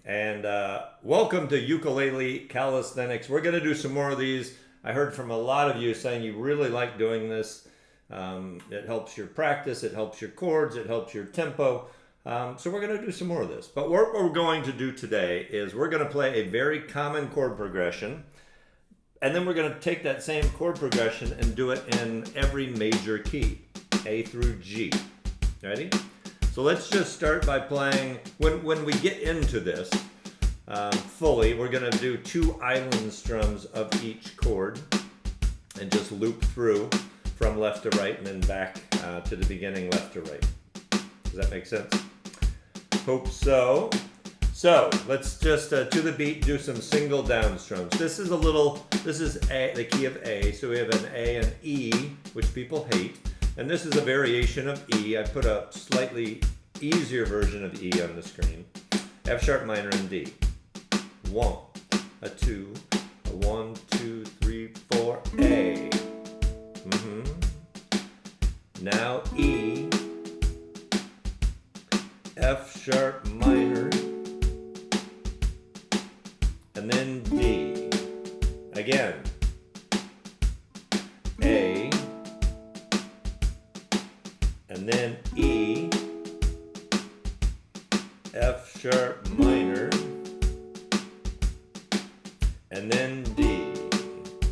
and welcome to Ukulele Calisthenics. We're going to do some more of these. I heard from a lot of you saying you really like doing this. It helps your practice, it helps your chords, it helps your tempo. So we're going to do some more of this. But what we're going to do today is we're going to play a very common chord progression, and then we're going to take that same chord progression and do it in every major key, A through G. Ready? So let's just start by playing, when we get into this fully, we're going to do 2 island strums of each chord and just loop through from left to right and then back to the beginning left to right. Does that make sense? Hope so. So let's just, to the beat, do some single down strums. This is A, the key of A, so we have an A and E, which people hate. And this is a variation of E. I put a slightly easier version of E on the screen. F sharp minor and D. 1, a 2, a 1, 2, 3, 4, A. Now E, F sharp minor, and then D. Again, A, and then E, F sharp minor, and then D.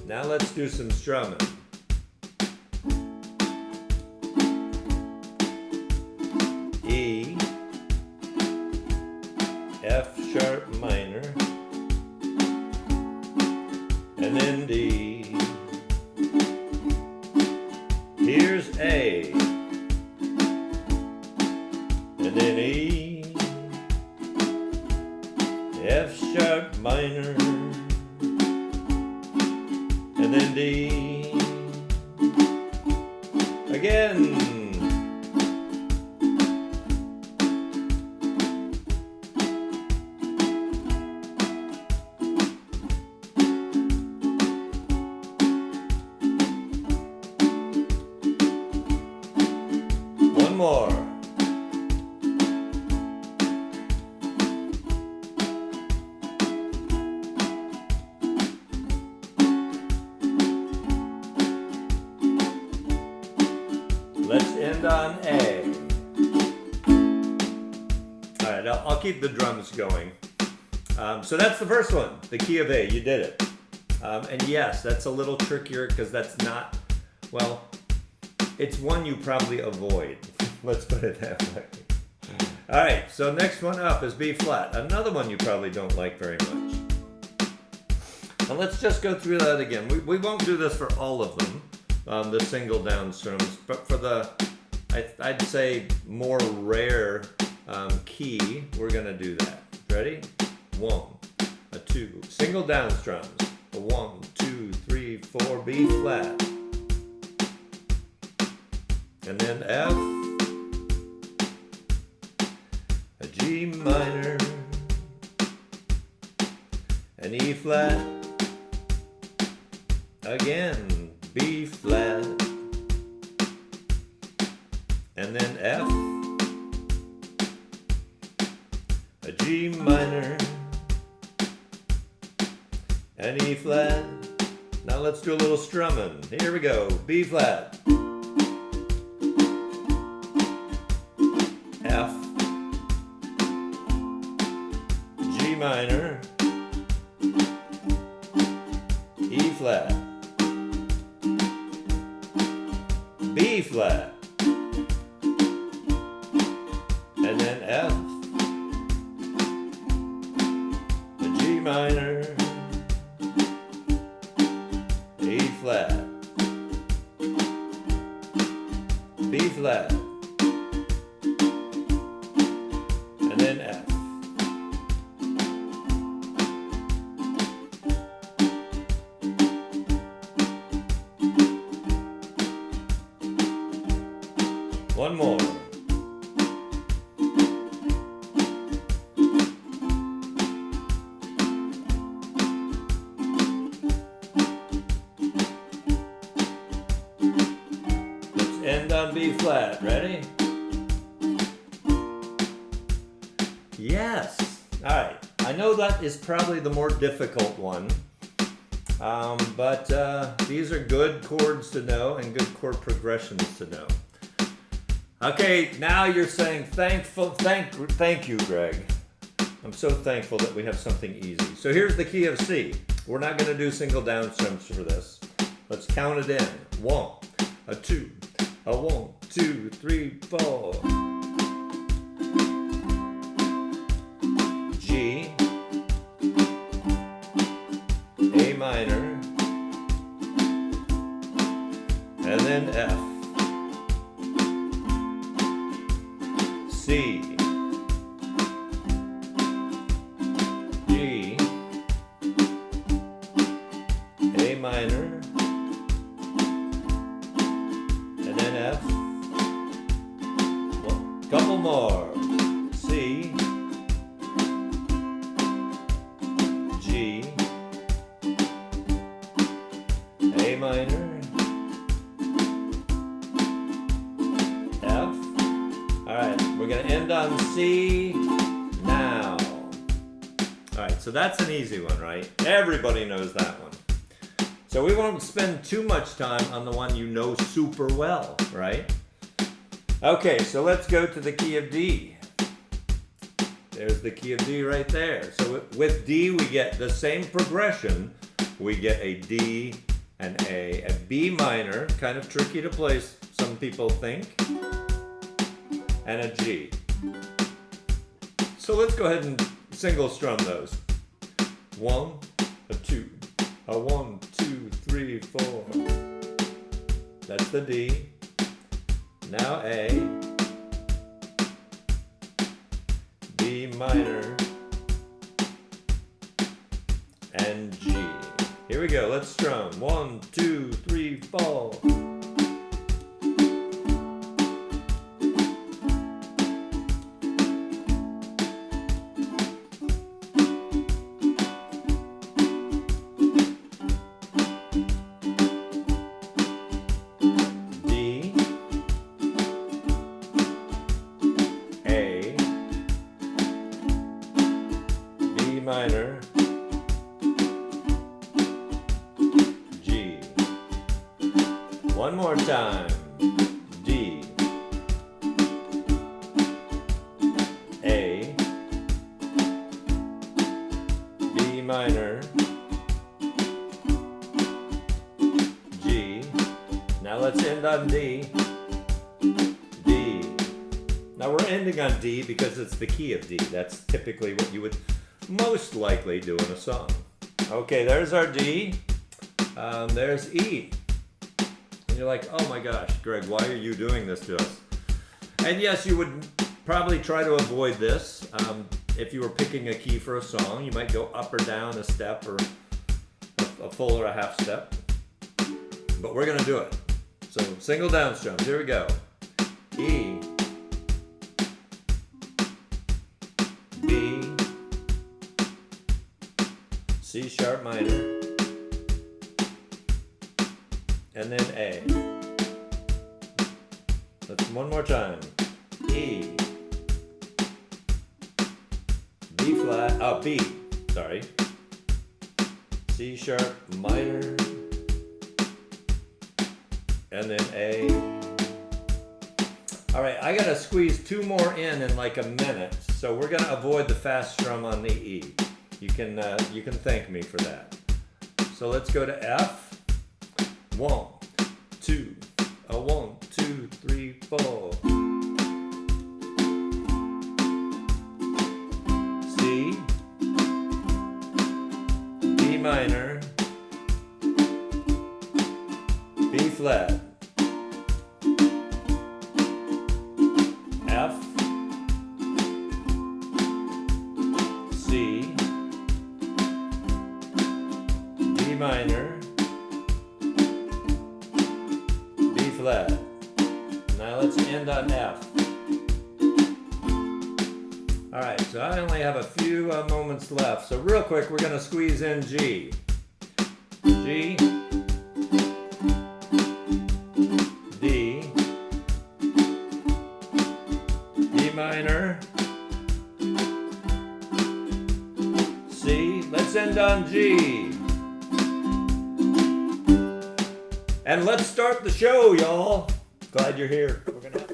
Now let's do some strumming. E, F sharp minor, and then D. Here's A, and then E, F sharp minor, and then D. Again. One more. Let's end on A. All right, I'll keep the drums going. So that's the first one, the key of A. You did it. And yes, that's a little trickier because that's not, well, it's one you probably avoid. Let's put it that way. All right, so next one up is B flat. Another one you probably don't like very much. And let's just go through that again. We won't do this for all of them, the single down strums, but for the, I'd say, more rare key, we're gonna do that. Ready? 1, a 2, single down strums. A 1, 2, 3, 4, B flat. And then F, a G minor, an E flat, again B flat, and then F, a G minor, an E flat. Now let's do a little strumming. Here we go. B flat, F, G minor, E flat, B flat, and then F, a G minor, E flat, B flat, and then F. One more. Let's end on B flat. Ready? Yes. All right. I know that is probably the more difficult one, but these are good chords to know and good chord progressions to know. Okay, now you're saying thank you, Greg. I'm so thankful that we have something easy. So here's the key of C. We're not going to do single downstrums for this. Let's count it in. 1, a 2, a 1, 2, 3, 4. G, A minor, and then F, C, G, A minor, and then F. Well, couple more. C, G, A minor, F. All right, we're going to end on C now. All right, so that's an easy one, right? Everybody knows that one. So we won't spend too much time on the one you know super well, right? Okay, so let's go to the key of D. There's the key of D right there. So with D, we get the same progression. We get a D, an A B minor, kind of tricky to play, some people think, and a G. So let's go ahead and single strum those. 1, a 2, a 1, 2, 3, 4. That's the D. Now A, B minor, and G. Here we go, let's strum. 1, 2, 3, 4. Minor, G. One more time. D, A, B minor, G. Now let's end on D. D. Now we're ending on D because it's the key of D. That's typically what you would most likely do in a song. Okay, there's our D. There's E. And you're like, oh my gosh, Greg, why are you doing this to us? And yes, you would probably try to avoid this. If you were picking a key for a song, you might go up or down a step or a full or a half step. But we're going to do it. So single downstrums. Here we go. E, B, C sharp minor, and then A. Let's one more time. E, B flat, B, sorry. C sharp minor, and then A. All right, I gotta squeeze 2 more in like a minute, so we're gonna avoid the fast strum on the E. You can thank me for that. So let's go to F. 1, 2, a 1, 2, 3, 4. C, B minor, B flat, F, C, B minor, B flat. Now let's end on F. All right, so I only have a few moments left. So real quick, we're gonna squeeze in G. G, D, E minor, let's end on G. And let's start the show, y'all. Glad you're here. We're gonna have...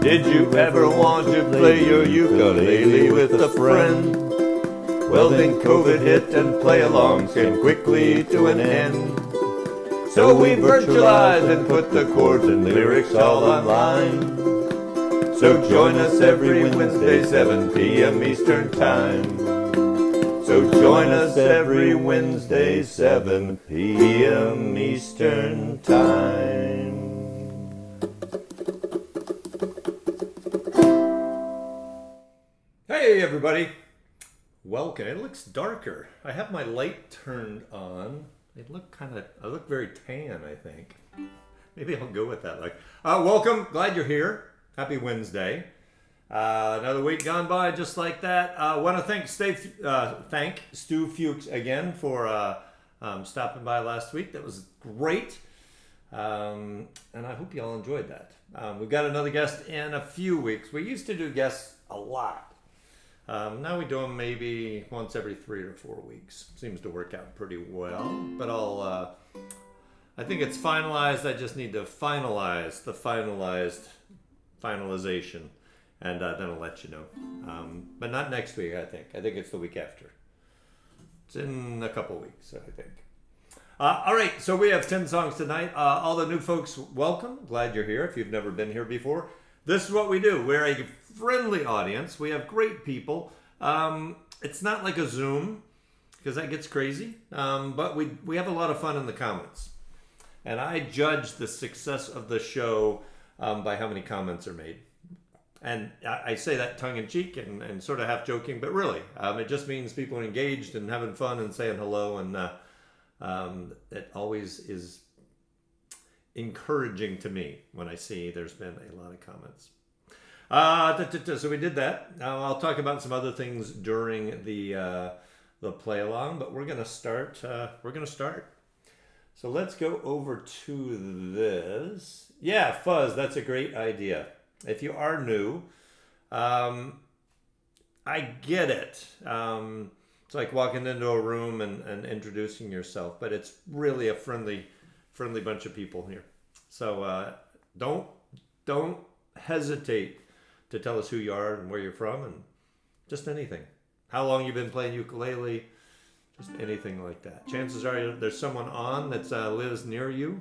Did you ever want to play your ukulele with a friend? Well, then COVID hit and play alongs came quickly to an end. So we virtualized and put the chords and lyrics all online. So join us every Wednesday, 7 p.m. Eastern Time. So join us every Wednesday, 7 p.m. Eastern Time. Hey everybody, welcome. It looks darker. I have my light turned on. I look very tan, I think. Maybe I'll go with that. Welcome, glad you're here. Happy Wednesday. Another week gone by just like that. I want to thank Stu Fuchs again for stopping by last week. That was great. And I hope you all enjoyed that. We've got another guest in a few weeks. We used to do guests a lot. Now we do them maybe once every 3 or 4 weeks. Seems to work out pretty well. But I think it's finalized. I just need to finalize the finalization. And then I'll let you know. But not next week, I think. I think it's the week after. It's in a couple weeks, I think. All right, so we have 10 songs tonight. All the new folks, welcome. Glad you're here if you've never been here before. This is what we do. We're a friendly audience. We have great people. It's not like a Zoom, because that gets crazy. But we have a lot of fun in the comments. And I judge the success of the show by how many comments are made. And I say that tongue-in-cheek and sort of half-joking, but really, it just means people are engaged and having fun and saying hello, and it always is encouraging to me when I see there's been a lot of comments. So we did that. I'll talk about some other things during the play-along, but we're gonna start. So let's go over to this. Yeah, fuzz, that's a great idea. If you are new, I get it. It's like walking into a room and introducing yourself, but it's really a friendly bunch of people here. So don't hesitate to tell us who you are and where you're from and just anything. How long you've been playing ukulele, just anything like that. Chances are there's someone on that lives near you.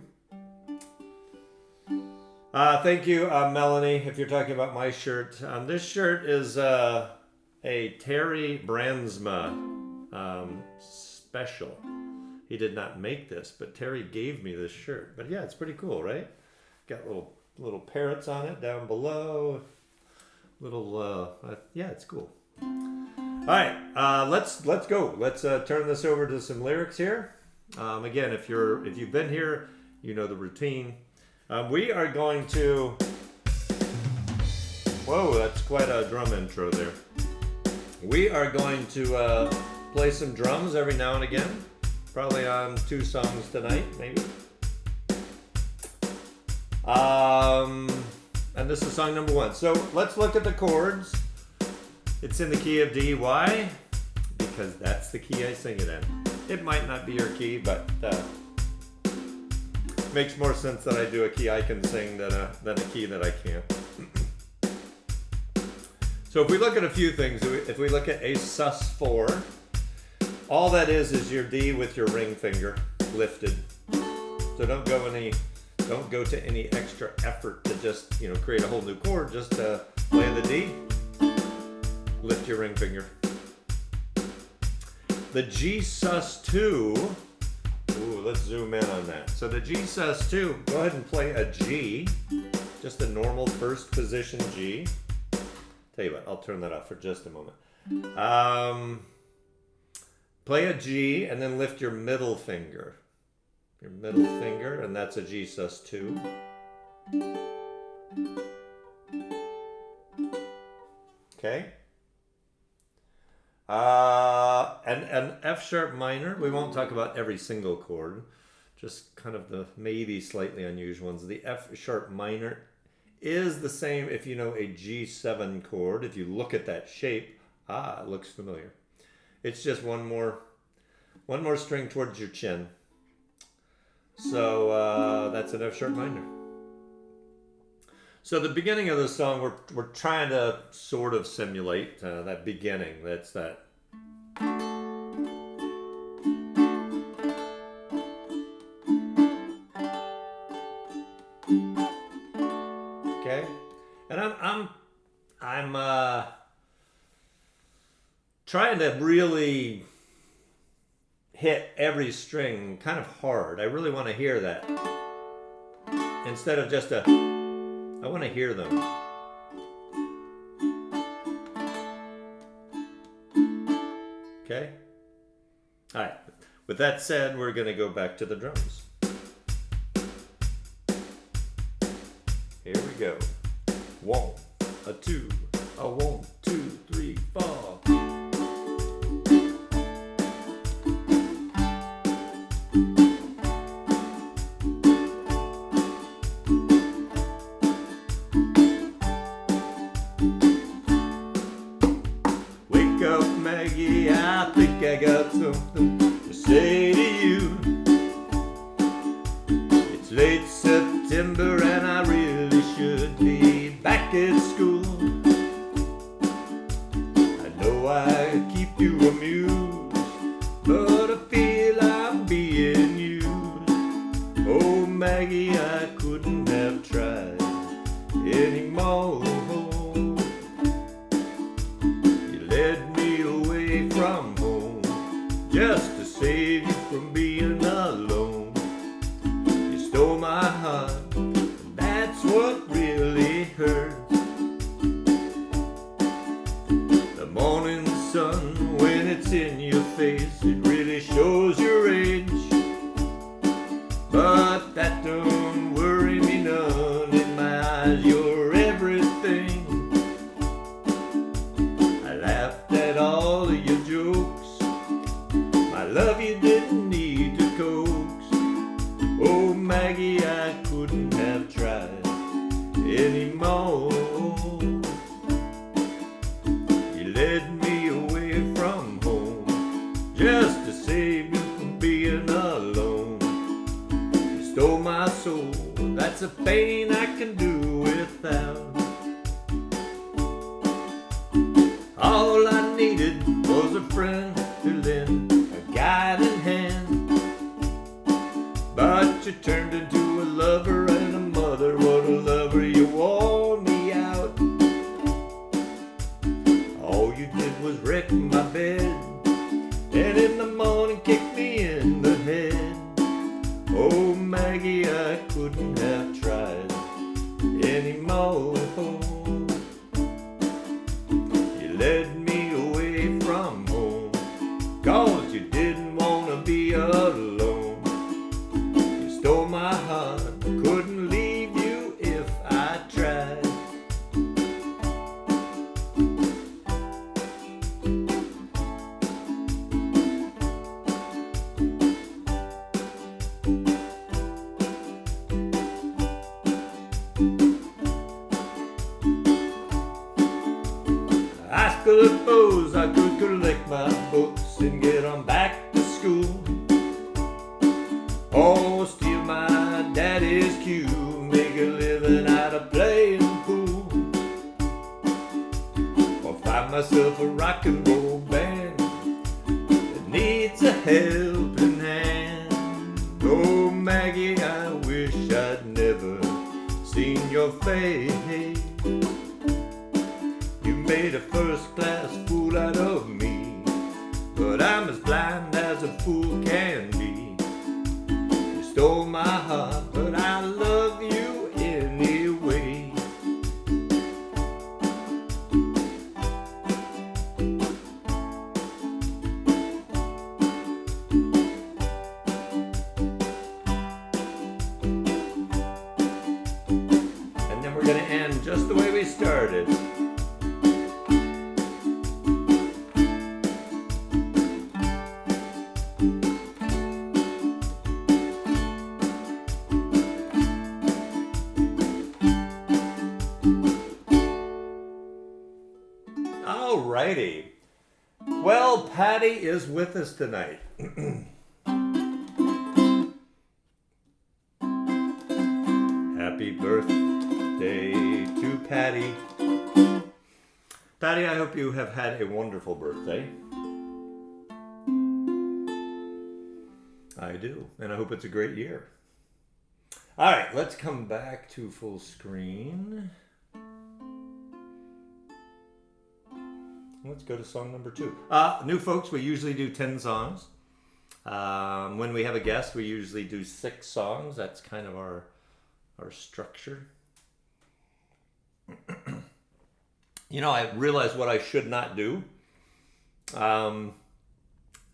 Thank you, Melanie, if you're talking about my shirt. This shirt is a Terry Brandsma special. He did not make this, but Terry gave me this shirt. But yeah, it's pretty cool, right? Got little parrots on it down below. Yeah, it's cool. All right, let's go. Let's turn this over to some lyrics here. Again, if you've been here, you know the routine. We are going to... Whoa, that's quite a drum intro there. We are going to play some drums every now and again. Probably on 2 songs tonight, maybe. And this is song number 1. So let's look at the chords. It's in the key of D. Why? Because that's the key I sing it in. It might not be your key, but... makes more sense that I do a key I can sing than a key that I can't. So if we look at a few things, if we look at a sus4, all that is your D with your ring finger lifted. So don't go to any extra effort to just create a whole new chord. Just play the D, lift your ring finger. The G sus2. Ooh, let's zoom in on that. So the G sus2, go ahead and play a G, just a normal first position G. Tell you what, I'll turn that off for just a moment. Play a G and then lift your middle finger. Your middle finger, and that's a G sus2. Okay. And F sharp minor, we won't talk about every single chord, just kind of the maybe slightly unusual ones. The F sharp minor is the same if you know a G7 chord. If you look at that shape, it looks familiar. It's just one more string towards your chin. So that's an F sharp minor. So the beginning of the song, we're trying to sort of simulate that beginning. That's that. Okay, and I'm trying to really hit every string kind of hard. I really want to hear that instead of just I want to hear them. Okay? All right. With that said, we're going to go back to the drums. Here we go. 1, a 2, a 1, 2, 3, 4. Maggie, I think I got something to say to you. It's late September and I really should be back at school. I know I keep you amused, but I feel I'm being used. Oh Maggie, I couldn't have tried anymore. From home, just to save you from being alone. You stole my heart, and that's what really hurts. The morning sun, when it's in your face, it really shows your age. But that don't worry me none. In my eyes, you're everything. I laughed at all of your jokes. My love you didn't need to coax. Oh Maggie, I couldn't have tried anymore. You led me away from home just to save me from being alone. You stole my soul, that's a pain I can do without. All I needed was a friend to lend a guiding hand. But you turned into a lover and a mother. What a lover, you wore me out. All you did was wreck my bed, and in the morning kick me in the head. Oh Maggie, I couldn't have tried anymore. Led me away from home, 'cause you didn't want to be alone. You stole my heart, couldn't leave you if I tried. I suppose I could collect my books and get on back to school, or steal my daddy's cue, make a living out of playing pool, or find myself a rock and roll band that needs a helping hand. Oh Maggie, I wish I'd never seen your face. Made a first-class fool out of me, but I'm as blind as a fool can be. You stole my heart, but I love you anyway. And then we're going to end just the way we started. righty. Well, Patty is with us tonight. Happy birthday to Patty. Patty, I hope you have had a wonderful birthday. I do, and I hope it's a great year. All right, let's come back to full screen. Let's go to song number 2. New folks, we usually do 10 songs. When we have a guest, we usually do 6 songs. That's kind of our structure. You know, I realized what I should not do.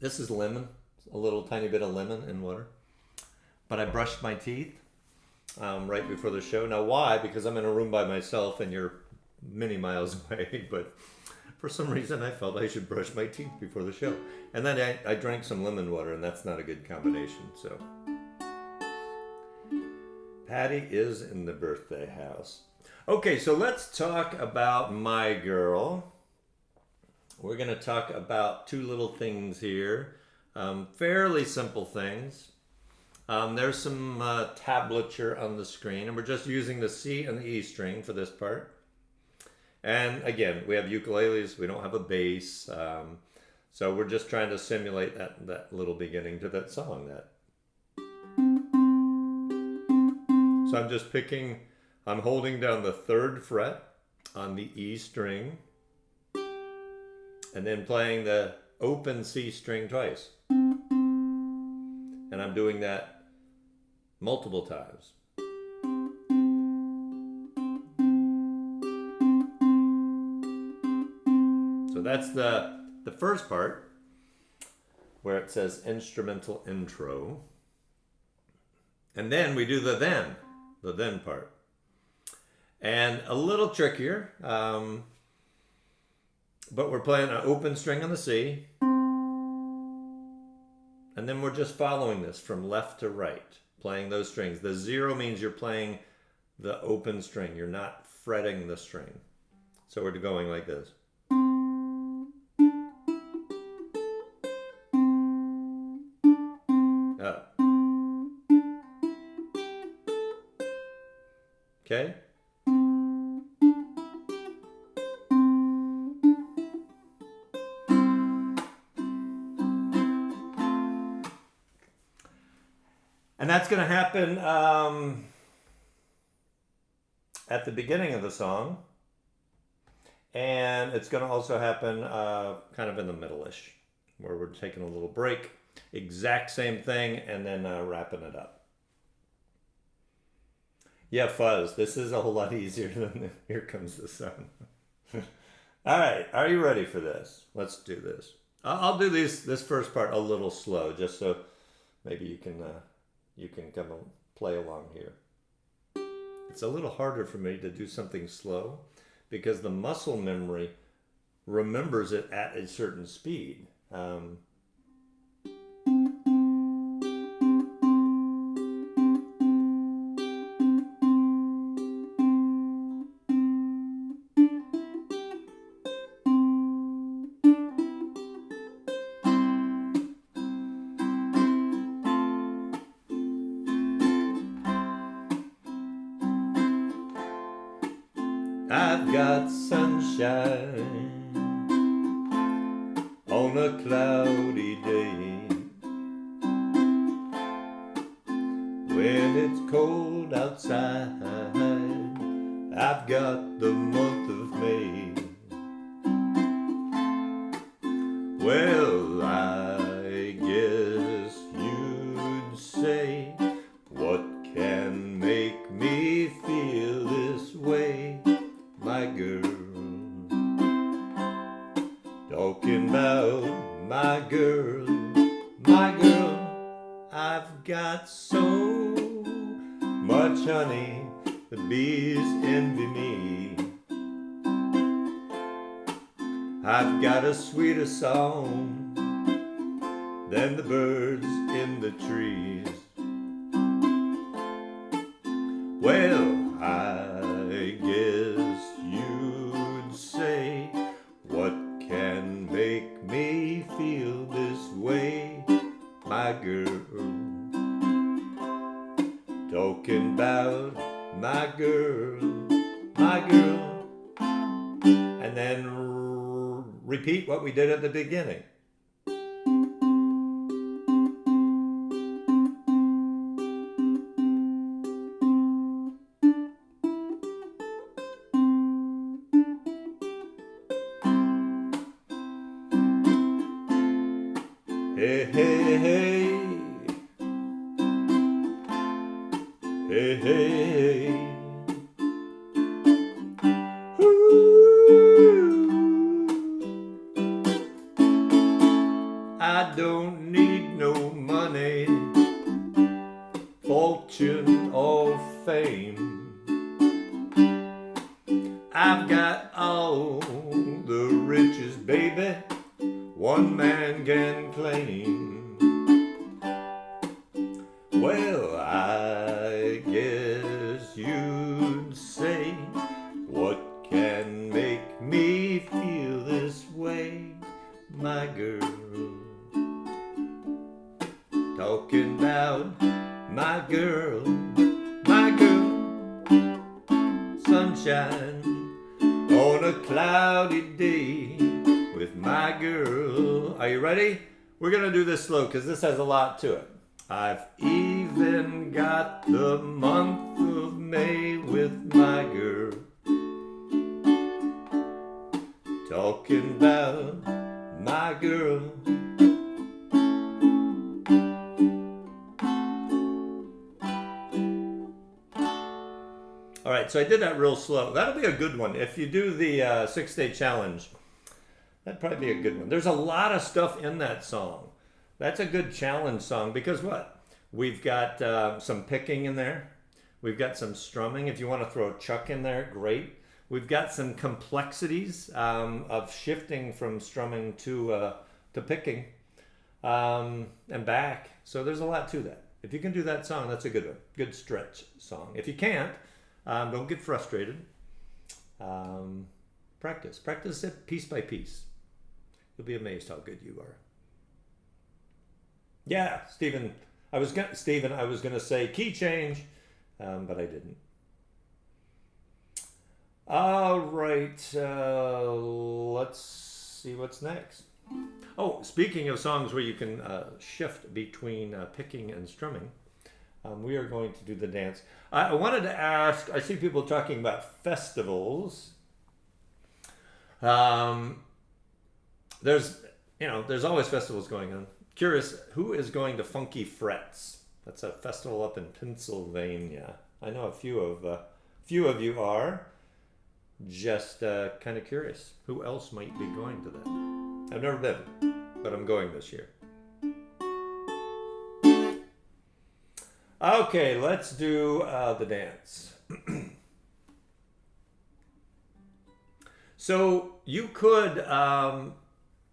This is lemon, a little tiny bit of lemon in water. But I brushed my teeth right before the show. Now, why? Because I'm in a room by myself and you're many miles away. But for some reason, I felt I should brush my teeth before the show. And then I drank some lemon water, and that's not a good combination. So, Patty is in the birthday house. Okay, so let's talk about My Girl. We're going to talk about 2 little things here. Fairly simple things. There's some tablature on the screen, and we're just using the C and the E string for this part. And again, we have ukuleles, we don't have a bass, so we're just trying to simulate that little beginning to that song. So I'm just I'm holding down the 3rd fret on the E string, and then playing the open C string twice. And I'm doing that multiple times. So that's the first part, where it says instrumental intro. And then we do the then part. And a little trickier, but we're playing an open string on the C. And then we're just following this from left to right, playing those strings. The 0 means you're playing the open string. You're not fretting the string. So we're going like this. Up. Okay? And that's going to happen at the beginning of the song. And it's going to also happen kind of in the middle-ish, where we're taking a little break. Exact same thing, and then wrapping it up. Yeah, fuzz. This is a whole lot easier than Here Comes the Sun. All right, are you ready for this? Let's do this. I'll do this first part a little slow, just so maybe you can come and play along here. It's a little harder for me to do something slow because the muscle memory remembers it at a certain speed. I've got sunshine on a cloudy day. When it's cold outside, I've got the month of May. Well, I guess you'd say, what can make me feel this way? My girl, talking about my girl, I've got so much honey, the bees envy me. I've got a sweeter song than the birds in the trees. Well, I guess you'd say, what can my girl. And then repeat what we did at the beginning. Hey, hey, hey. Hey, hey, hey. I don't need no money, fortune, or fame. I've got all the riches, baby, one man can claim. Well, I guess you'd say, what can make me feel this way, my girl? Talking about my girl, sunshine on a cloudy day with my girl. Are you ready? We're gonna do this slow because this has a lot to it. I've even got the month of May with my girl. Talking about my girl. All right, so I did that real slow. That'll be a good one. If you do the 6-day challenge, that'd probably be a good one. There's a lot of stuff in that song. That's a good challenge song because what? We've got some picking in there. We've got some strumming. If you want to throw a chuck in there, great. We've got some complexities of shifting from strumming to picking and back. So there's a lot to that. If you can do that song, that's a good one. Good stretch song. If you can't, don't get frustrated. Practice it piece by piece. You'll be amazed how good you are. Yeah, Stephen. I was gonna say key change, but I didn't. All right, let's see what's next. Oh, speaking of songs where you can shift between picking and strumming, we are going to do the dance. I wanted to ask, I see people talking about festivals. There's always festivals going on. Curious, who is going to Funky Frets? That's a festival up in Pennsylvania. I know a few of you are. Just kind of curious, who else might be going to that? I've never been, but I'm going this year. Okay, let's do the dance. So you could,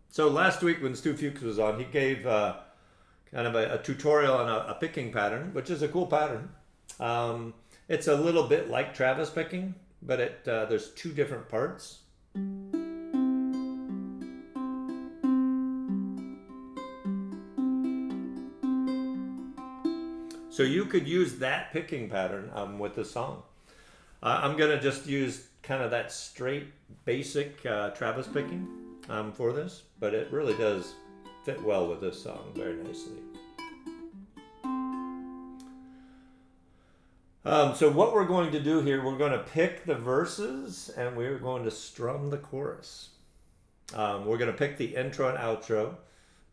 so last week when Stu Fuchs was on, he gave kind of a tutorial on a picking pattern, which is a cool pattern. It's a little bit like Travis picking, but there's two different parts. So you could use that picking pattern with this song. I'm going to just use kind of that straight, basic Travis picking for this, but it really does fit well with this song very nicely. So what we're going to do here, we're going to pick the verses and we're going to strum the chorus. We're going to pick the intro and outro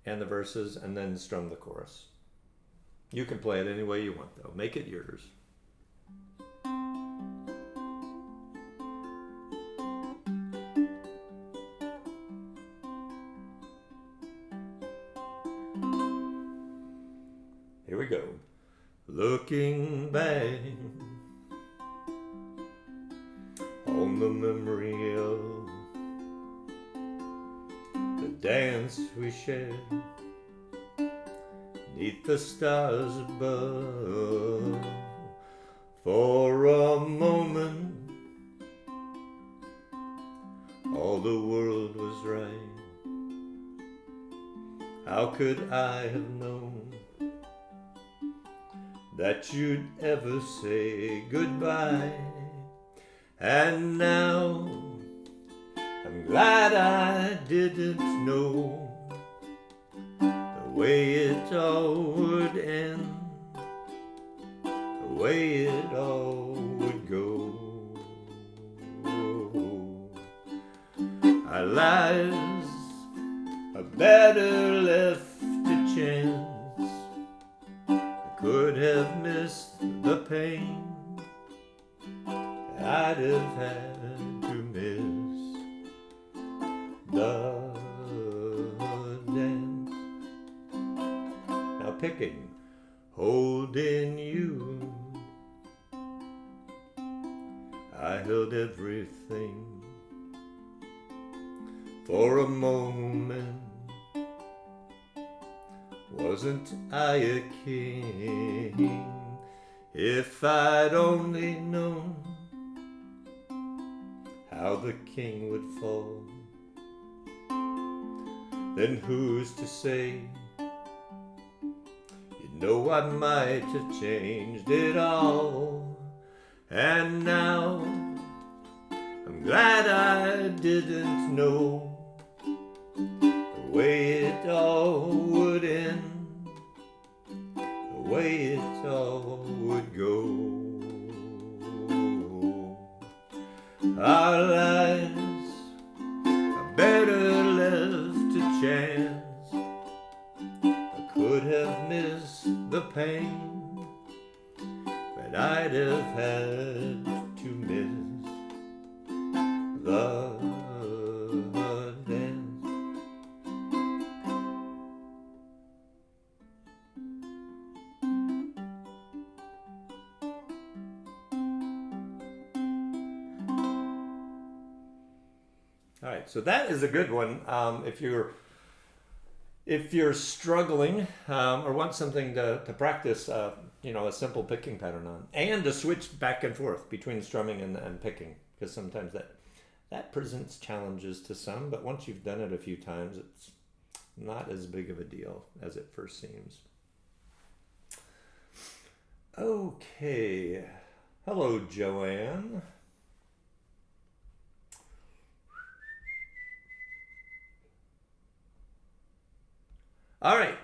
and the verses and then strum the chorus. You can play it any way you want though. Make it yours. Here we go. Looking back on the memory of the dance we shared 'neath the stars above. For a moment all the world was right. How could I have known that you'd ever say goodbye? And now I'm glad I didn't know the way it all would end, the way it all would go. Our lives are better left to chance. I could have missed the pain. I'd have had to miss the dance. Now picking, holding you, I held everything. For a moment, wasn't I a king? If I'd only known how the king would fall, then who's to say? You know I might have changed it all. And now I'm glad I didn't know the way it all would end, the way it all would go. Our lives are better left to chance. I could have missed the pain, but I'd have had to miss the dance. All right, so that is a good one. If you're struggling or want something to practice, a simple picking pattern on, and to switch back and forth between strumming and picking, because sometimes that presents challenges to some, but once you've done it a few times, it's not as big of a deal as it first seems. Okay, hello, Joanne. All right.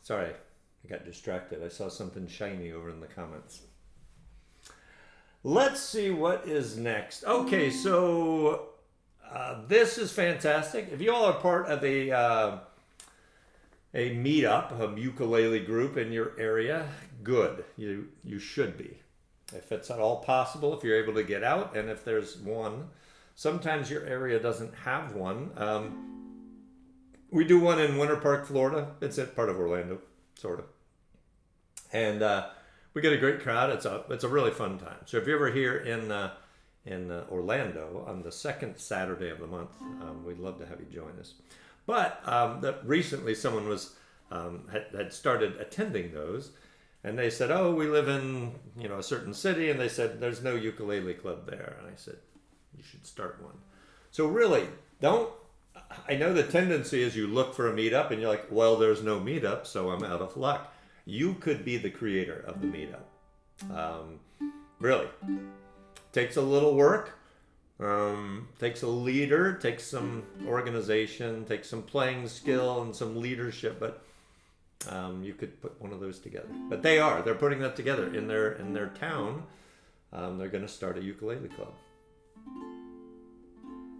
Sorry, I got distracted. I saw something shiny over in the comments. Let's see what is next. Okay, so this is fantastic. If you all are part of a meetup, a ukulele group in your area, good. You should be. If it's at all possible, if you're able to get out, and if there's one. Sometimes your area doesn't have one. We do one in Winter Park, Florida. It's at part of Orlando, sort of. And we get a great crowd. It's a really fun time. So if you're ever here in Orlando on the second Saturday of the month, we'd love to have you join us. But recently someone had started attending those, and they said, "Oh, we live in a certain city," and they said, "There's no ukulele club there." And I said, "You should start one." So really, I know the tendency is you look for a meetup and you're like, well, there's no meetup, so I'm out of luck. You could be the creator of the meetup. Really. Takes a little work. Takes a leader, takes some organization, takes some playing skill and some leadership, but you could put one of those together. But they're putting that together in their town. They're going to start a ukulele club.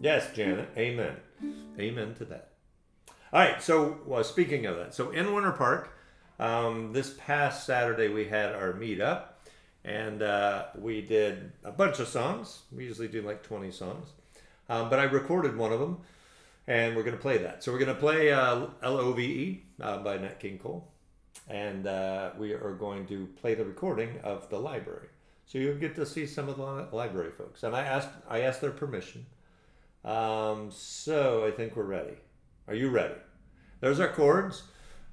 Yes, Janet. Amen. Amen to that. All right. So, speaking of that, so in Winter Park, this past Saturday we had our meetup, and we did a bunch of songs. We usually do like 20 songs, but I recorded one of them, and we're going to play that. So we're going to play L.O.V.E. By Nat King Cole, and we are going to play the recording of the library. So you'll get to see some of the library folks, and I asked their permission. So I think we're ready. Are you ready? There's our chords.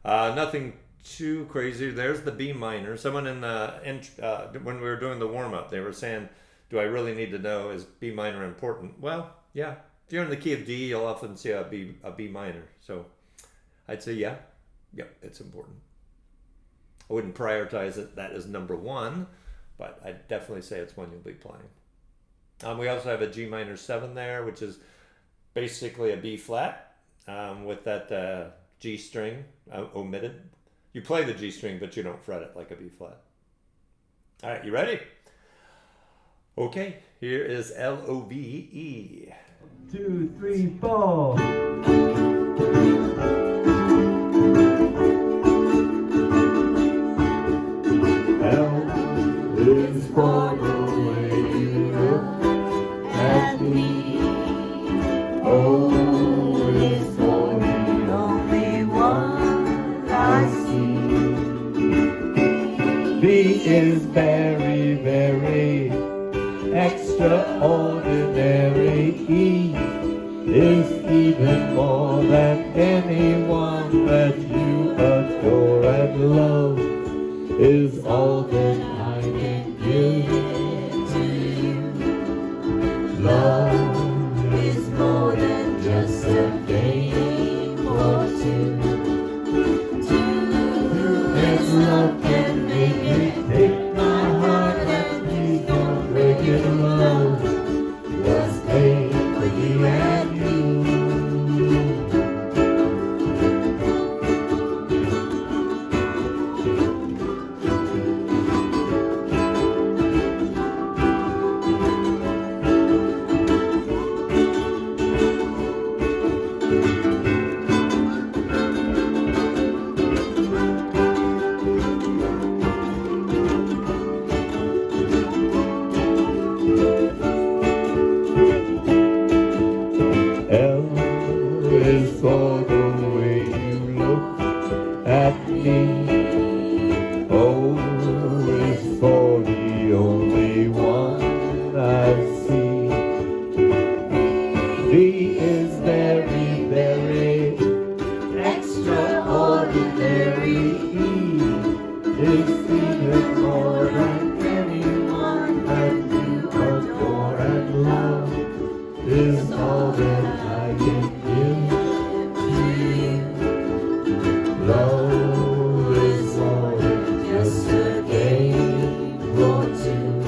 Nothing too crazy. There's the B minor. Someone when we were doing the warm up, they were saying, "Do I really need to know, is B minor important?" Well, yeah. If you're in the key of D, you'll often see a B minor. So I'd say yeah, it's important. I wouldn't prioritize that as number one, but I'd definitely say it's one you'll be playing. We also have a G minor 7 there, which is basically a B flat with that G string omitted. You play the G string, but you don't fret it like a B flat. All right, you ready? Okay, here is L.O.V.E. 2, 3, 4. L is for the way you look at me. O is for the only one I see. B is very, very extraordinary. E is even more than anyone that you adore, and love is all that I can give to you. Love is more than just a game or two. Two love can make it. Take my heart and please don't break it. Love was made for me and you. Is for the way you look at me. O is for the only one I see. V is very, very extraordinary. E is even more than anyone that you adore, and love is all that I can give. Love is more than just a game or two.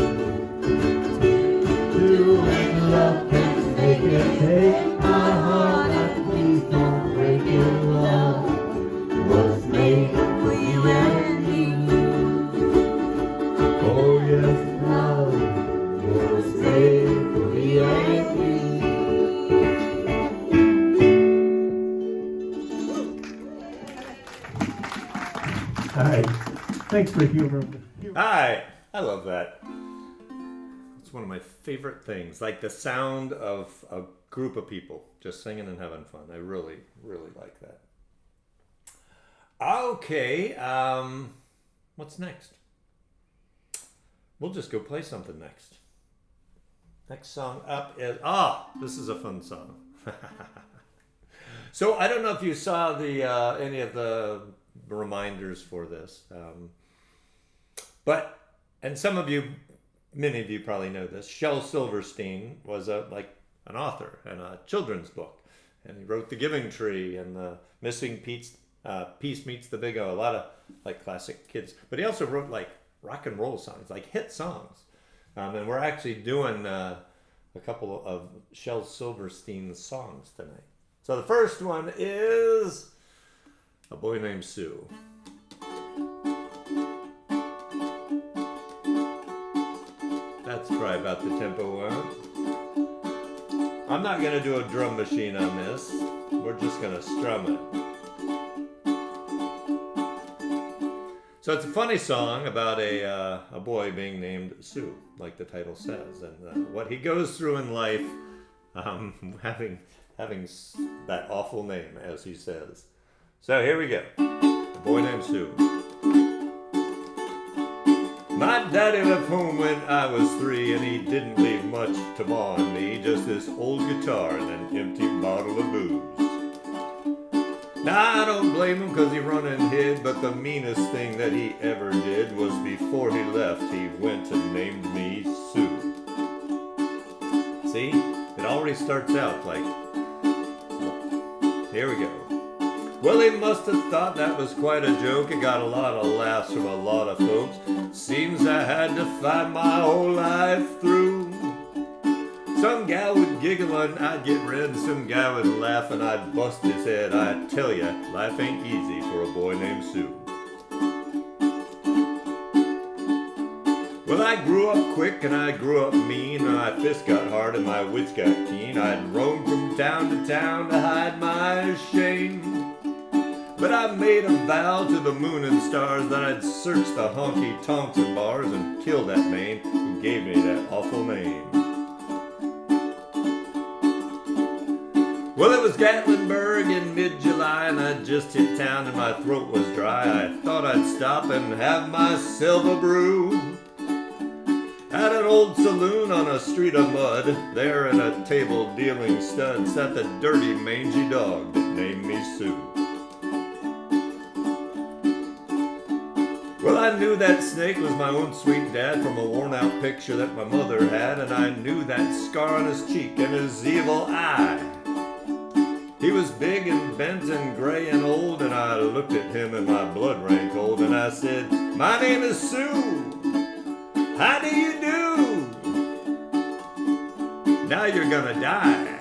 Two and love can make it. Take my heart and please don't break it. Love was made for you and me. Oh yes, love was made for me and me. Hi. Thanks for humor. Hi, I love that. It's one of my favorite things, like the sound of a group of people just singing and having fun. I really, really like that. Okay, what's next? We'll just go play something next. Next song up is, this is a fun song. So I don't know if you saw the any of the reminders for this, but many of you probably know this. Shel Silverstein was an author and a children's book, and he wrote The Giving Tree and The Missing Peace Meets the Big O, a lot of like classic kids. But he also wrote like rock and roll songs, like hit songs, and we're actually doing a couple of Shel Silverstein's songs tonight. So the first one is A Boy Named Sue. That's probably about the tempo we're on. I'm not going to do a drum machine on this. We're just going to strum it. So it's a funny song about a boy being named Sue, like the title says, and what he goes through in life, having that awful name, as he says. So here we go. A Boy Named Sue. My daddy left home when I was 3, and he didn't leave much to bond me, just this old guitar and an empty bottle of booze. Now I don't blame him 'cause he run and hid, but the meanest thing that he ever did was before he left, he went and named me Sue. See? It already starts out like, here we go. Well, he must have thought that was quite a joke. It got a lot of laughs from a lot of folks. Seems I had to fight my whole life through. Some gal would giggle and I'd get red, and some guy would laugh and I'd bust his head. I tell ya, life ain't easy for a boy named Sue. Well, I grew up quick and I grew up mean, and my fist got hard and my wits got keen. I'd roam from town to town to hide my shame. But I made a vow to the moon and stars that I'd search the honky-tonks and bars and kill that man who gave me that awful name. Well, it was Gatlinburg in mid-July, and I'd just hit town and my throat was dry. I thought I'd stop and have myself a brew at an old saloon on a street of mud. There in a table dealing stud sat the dirty mangy dog that named me Sue. Well, I knew that snake was my own sweet dad from a worn-out picture that my mother had, and I knew that scar on his cheek and his evil eye. He was big and bent and gray and old, and I looked at him and my blood ran cold, and I said, "My name is Sue. How do you do? Now you're gonna die."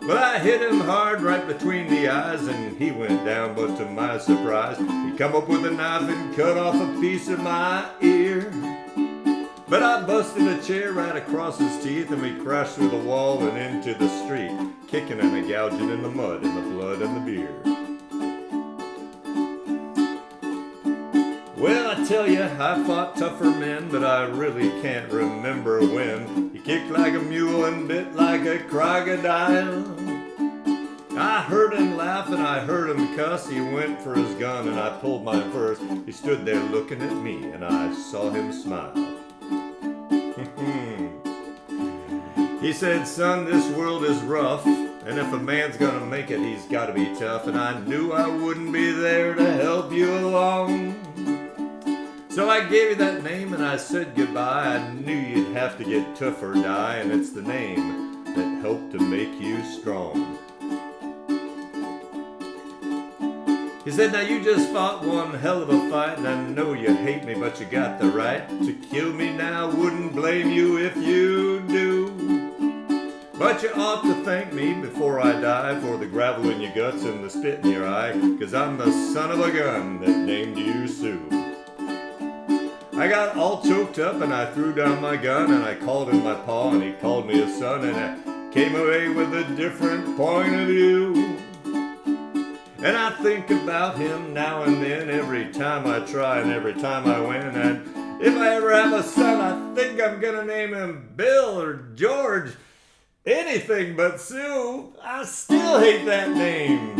Well, I hit him hard right between the eyes, and he went down, but to my surprise, he come up with a knife and cut off a piece of my ear. But I busted a chair right across his teeth, and we crashed through the wall and into the street, kicking and a gouging in the mud and the blood and the beer. Well, I tell ya, I fought tougher men, but I really can't remember when. He kicked like a mule and bit like a crocodile. I heard him laugh and I heard him cuss. He went for his gun and I pulled mine first. He stood there looking at me and I saw him smile. He said, "Son, this world is rough, and if a man's gonna make it, he's gotta be tough." And I knew I wouldn't be there to help you along. So I gave you that name and I said goodbye. I knew you'd have to get tough or die, and it's the name that helped to make you strong. He said, "Now you just fought one hell of a fight, and I know you hate me, but you got the right to kill me now. Wouldn't blame you if you do. But you ought to thank me before I die for the gravel in your guts and the spit in your eye, 'cause I'm the son of a gun that named you Sue." I got all choked up and I threw down my gun and I called him my pa and he called me his son, and I came away with a different point of view. And I think about him now and then, every time I try and every time I win. And if I ever have a son, I think I'm gonna name him Bill or George. Anything but Sue. I still hate that name.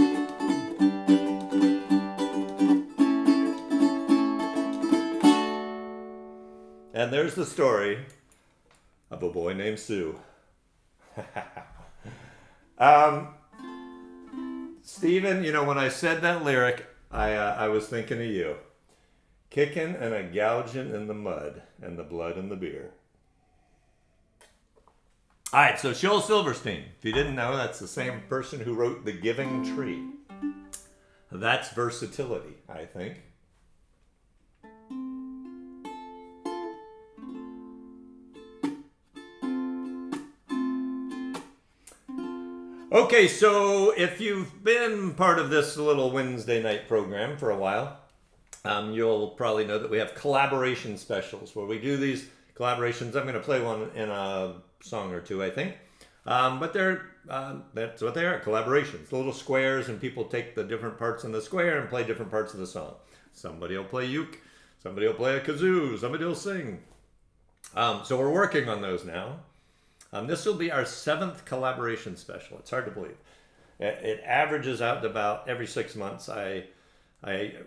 And there's the story of a boy named Sue. Stephen, you know, when I said that lyric, I was thinking of you. Kicking and a gouging in the mud and the blood and the beer. All right, so Joel Silverstein. If you didn't know, that's the same person who wrote The Giving Tree. That's versatility, I think. Okay, so if you've been part of this little Wednesday night program for a while, you'll probably know that we have collaboration specials where we do these collaborations. I'm going to play one in a song or two, I think. But that's what they are, collaborations. Little squares, and people take the different parts in the square and play different parts of the song. Somebody will play uke, somebody will play a kazoo, somebody will sing. So we're working on those now. This will be our 7th collaboration special. It's hard to believe. It averages out to about every 6 months. I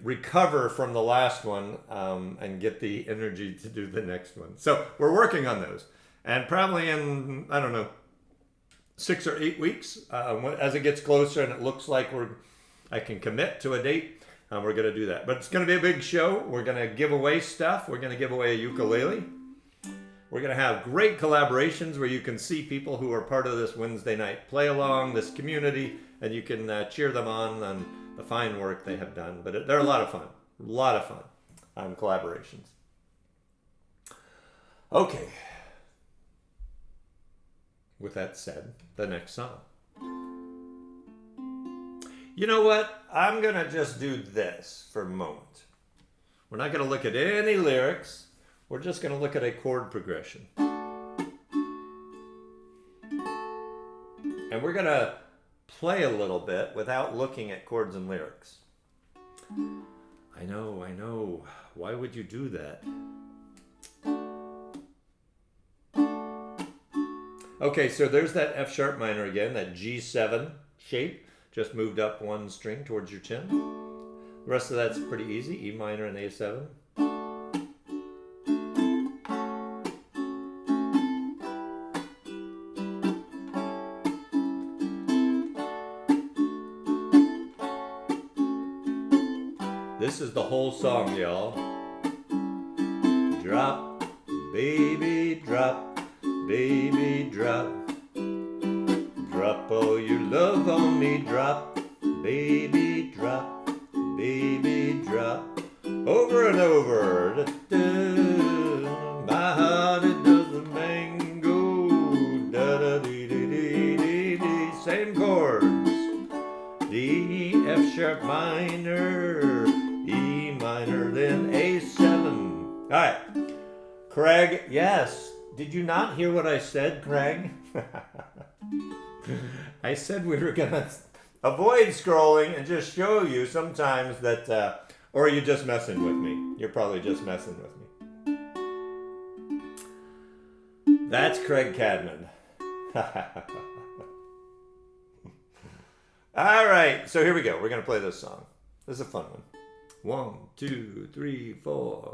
recover from the last one and get the energy to do the next one. So we're working on those. And probably in, I don't know, 6 or 8 weeks, as it gets closer and it looks like I can commit to a date, we're going to do that. But it's going to be a big show. We're going to give away stuff. We're going to give away a ukulele. We're going to have great collaborations where you can see people who are part of this Wednesday night play along, this community, and you can cheer them on the fine work they have done. But they're a lot of fun. Collaborations. Okay. with that said, the next song. You know what? I'm going to just do this for a moment. We're not going to look at any lyrics. We're just going to look at a chord progression. And we're going to play a little bit without looking at chords and lyrics. I know. Why would you do that? Okay, so there's that F sharp minor again, that G7 shape. Just moved up one string towards your chin. The rest of that's pretty easy, E minor and A7. This is the whole song, y'all. Drop, baby, drop, baby, drop. Drop all your love on me, drop, baby, drop, baby, drop. Over and over. Da-da. My heart, it does the mango. Da-da-dee-dee-dee-dee-dee. Same chords. D, F sharp minor, E minor, then A7. All right. Craig, yes. Did you not hear what I said, Craig? I said we were going to avoid scrolling and just show you sometimes that, or are you just messing with me? You're probably just messing with me. That's Craig Cadman. All right, so here we go. We're going to play this song. This is a fun one. 1, 2, 3, 4.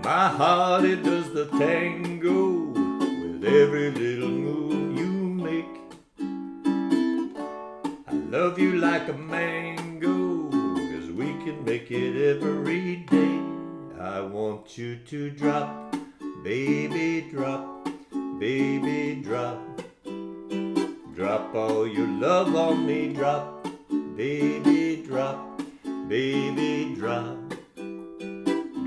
My heart, it does the tango with every little move you make. I love you like a mango, 'cause we can make it every day. I want you to drop, baby, drop, baby, drop. Drop all your love on me, drop, baby, drop, baby, drop.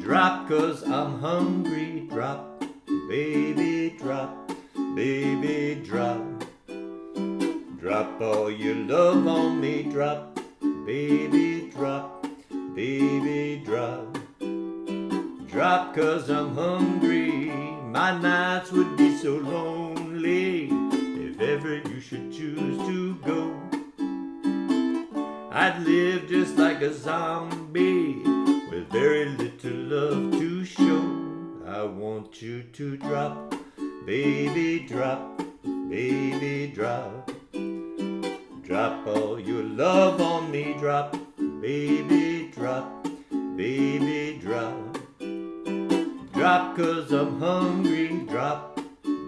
Drop 'cause I'm hungry, drop, baby, drop, baby, drop. Drop all your love on me, drop, baby, drop, baby, drop. Drop 'cause I'm hungry, my nights would be so lonely if ever you should choose to go. I'd live just like a zombie with very little love to show. I want you to drop, baby, drop, baby, drop. Drop all your love on me, drop, baby, drop, baby, drop. Drop 'cause I'm hungry, drop,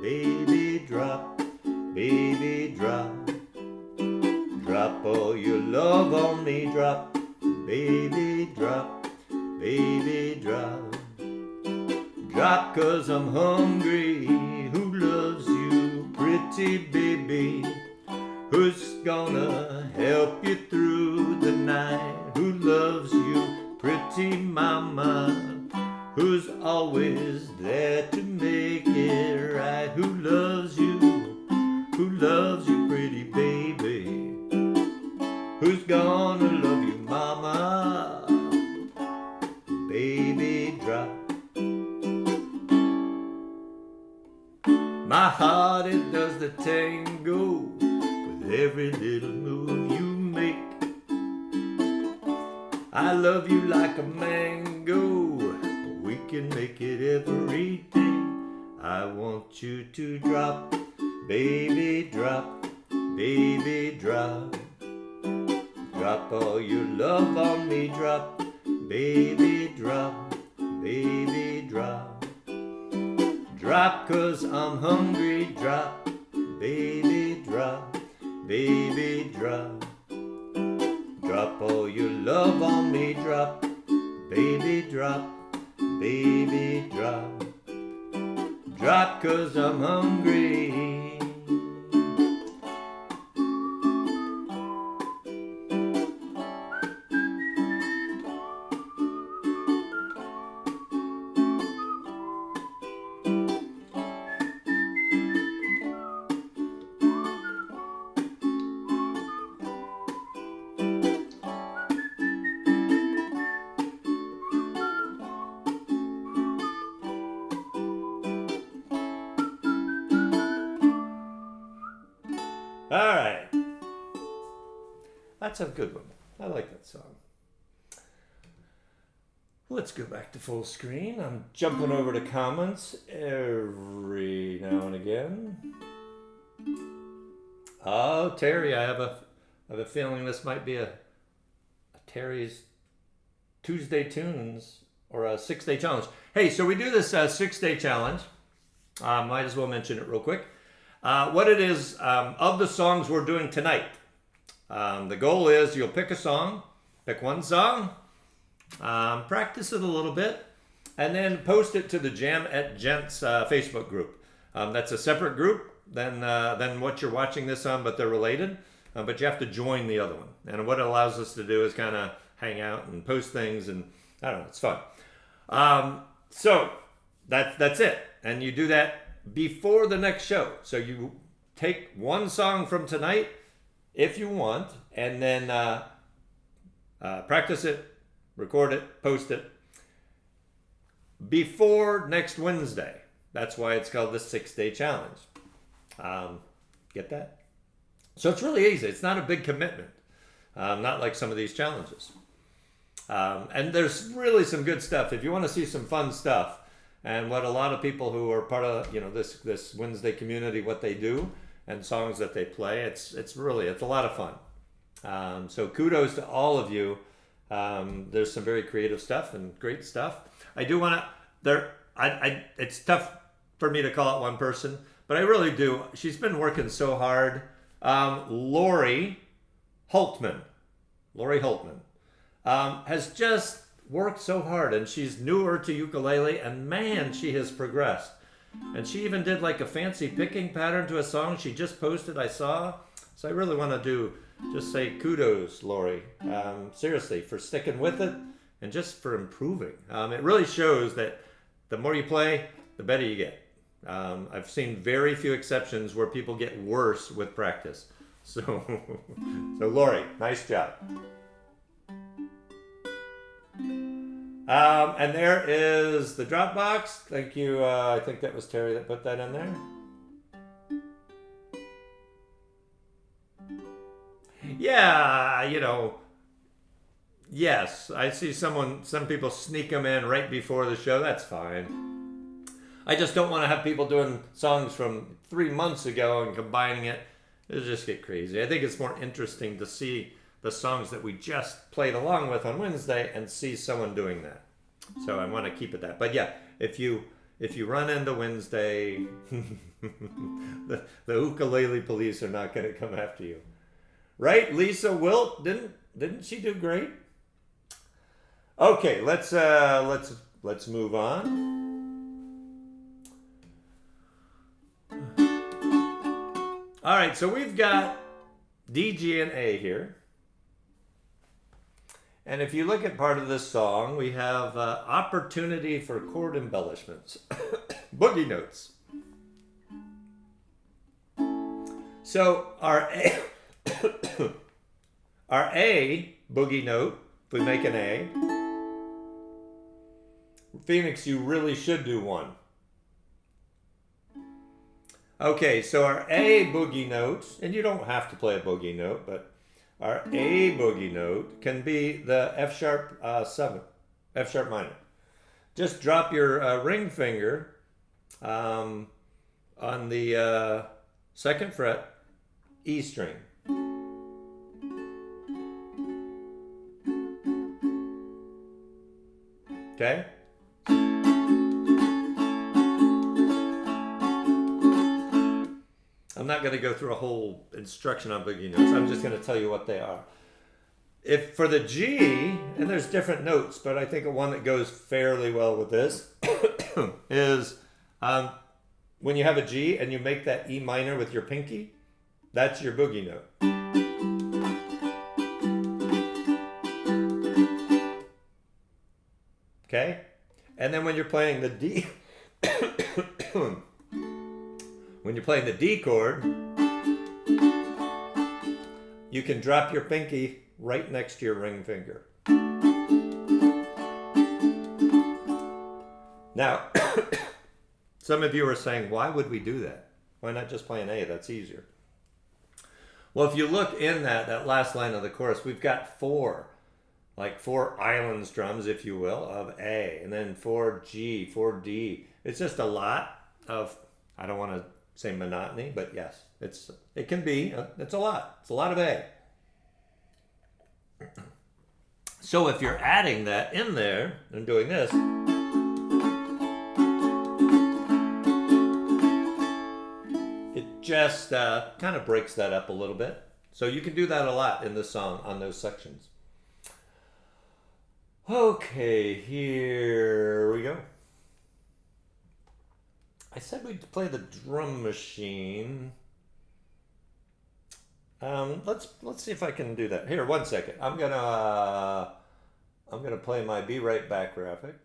baby, drop, baby, drop. Drop all your love on me, drop, baby, drop, baby, drop. Drop 'cause I'm hungry. Who loves you, pretty baby? Who's gonna help you through the night? Who loves you, pretty mama? Who's always there to make it right? Who loves you? Who loves you, pretty baby? Who's gonna love you, mama? Baby, drop. My heart, it does the tango with every little move you make. I love you like a mango, we can make it every day. I want you to drop, baby, drop, baby, drop. Drop all your love on me, drop, baby, drop, baby, drop. Drop 'cause I'm hungry, drop, baby drop, baby drop. Drop all your love on me, drop, baby drop, baby drop. Drop 'cause I'm hungry. All right. That's a good one. I like that song. Let's go back to full screen. I'm jumping over to comments every now and again. Oh, Terry, I have a feeling this might be a Terry's Tuesday Tunes or a 6-day challenge. Hey, so we do this 6-day challenge. Might as well mention it real quick. What it is, of the songs we're doing tonight, the goal is you'll pick a song, pick one song, practice it a little bit, and then post it to the Jam at Gents Facebook group. That's a separate group than what you're watching this on, but they're related. But you have to join the other one. And what it allows us to do is kind of hang out and post things, and I don't know, it's fun. So that's it. And you do that before the next show. So you take one song from tonight, if you want, and then practice it, record it, post it before next Wednesday. That's why it's called the 6-day challenge. Get that? So it's really easy. It's not a big commitment, not like some of these challenges. And there's really some good stuff. If you want to see some fun stuff, and what a lot of people who are part of this Wednesday community, what they do, and songs that they play, it's a lot of fun. So kudos to all of you. There's some very creative stuff and great stuff. I do want to it's tough for me to call out one person, but I really do. She's been working so hard. Lori Holtman has just worked so hard, and she's newer to ukulele, and man, she has progressed. And she even did like a fancy picking pattern to a song she just posted, I saw. So I really want to just say kudos, Lori, seriously, for sticking with it and just for improving. It really shows that the more you play, the better you get. I've seen very few exceptions where people get worse with practice. So Lori, nice job. And there is the Dropbox. Thank you. I think that was Terry that put that in there. Yeah, yes, I see some people sneak them in right before the show. That's fine. I just don't want to have people doing songs from 3 months ago and combining it. It'll just get crazy. I think it's more interesting to see the songs that we just played along with on Wednesday and see someone doing that. So I want to keep it that. But yeah, if you run into Wednesday, the ukulele police are not going to come after you. Right? Lisa Wilt, didn't she do great? Okay, let's move on. All right, so we've got D, G, and A here. And if you look at part of this song, we have opportunity for chord embellishments, boogie notes. So our A boogie note, if we make an A, Phoenix, you really should do one. Okay, so our A boogie note, and you don't have to play a boogie note, but our A boogie note can be the F sharp 7, F sharp minor. Just drop your ring finger on the 2nd fret, E string. Okay? I'm not going to go through a whole instruction on boogie notes. I'm just going to tell you what they are. If for the G, and there's different notes, but I think one that goes fairly well with this is when you have a G and you make that E minor with your pinky, that's your boogie note. Okay? And then when you're playing the D, when you're playing the D chord, you can drop your pinky right next to your ring finger. Now, some of you are saying, why would we do that? Why not just play an A? That's easier. Well, if you look in that last line of the chorus, we've got four islands drums, if you will, of A, and then 4 G, 4 D. It's just a lot of, I don't want to say monotony, but yes, it can be. It's a lot. It's a lot of A. So if you're adding that in there and doing this, it just kind of breaks that up a little bit. So you can do that a lot in this song on those sections. Okay, here we go. I said we'd play the drum machine. Let's see if I can do that. Here, 1 second. I'm gonna play my Be Right Back graphic.